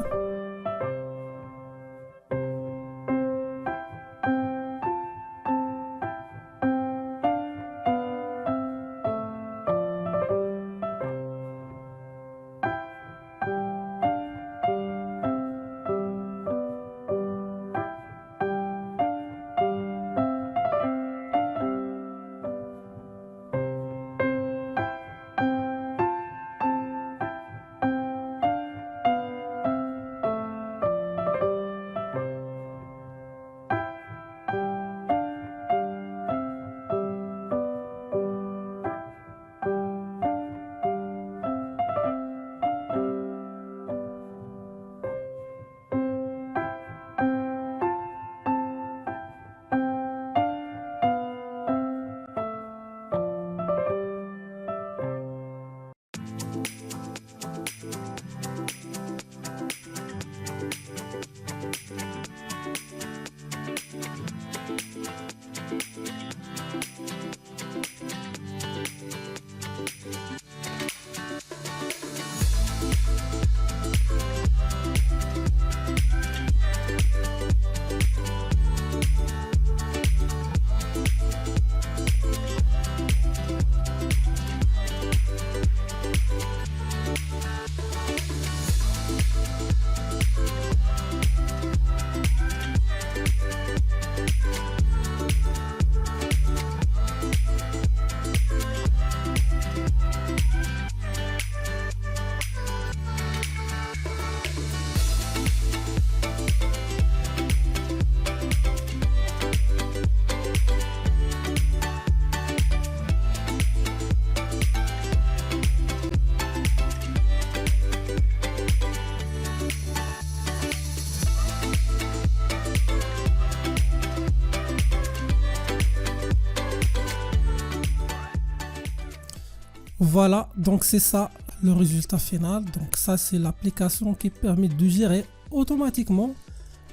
Voilà, donc c'est ça le résultat final. Donc ça c'est l'application qui permet de gérer automatiquement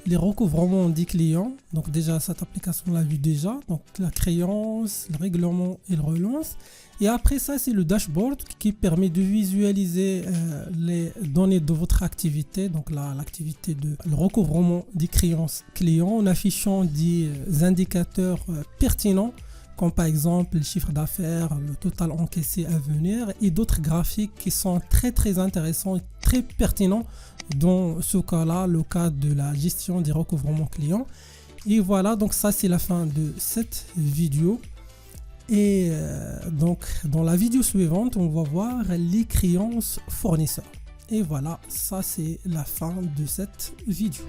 les recouvrements des clients. Donc déjà cette application on l'a vu déjà, donc la créance, le règlement et le relance. Et après ça c'est le dashboard qui permet de visualiser les données de votre activité, donc l'activité de le recouvrement des créances clients en affichant des indicateurs pertinents comme par exemple le chiffre d'affaires, le total encaissé à venir et d'autres graphiques qui sont très intéressants et très pertinents dans ce cas-là, le cas de la gestion des recouvrements clients. Et voilà, donc ça c'est la fin de cette vidéo. Et donc dans la vidéo suivante, on va voir les créances fournisseurs. Et voilà, ça c'est la fin de cette vidéo.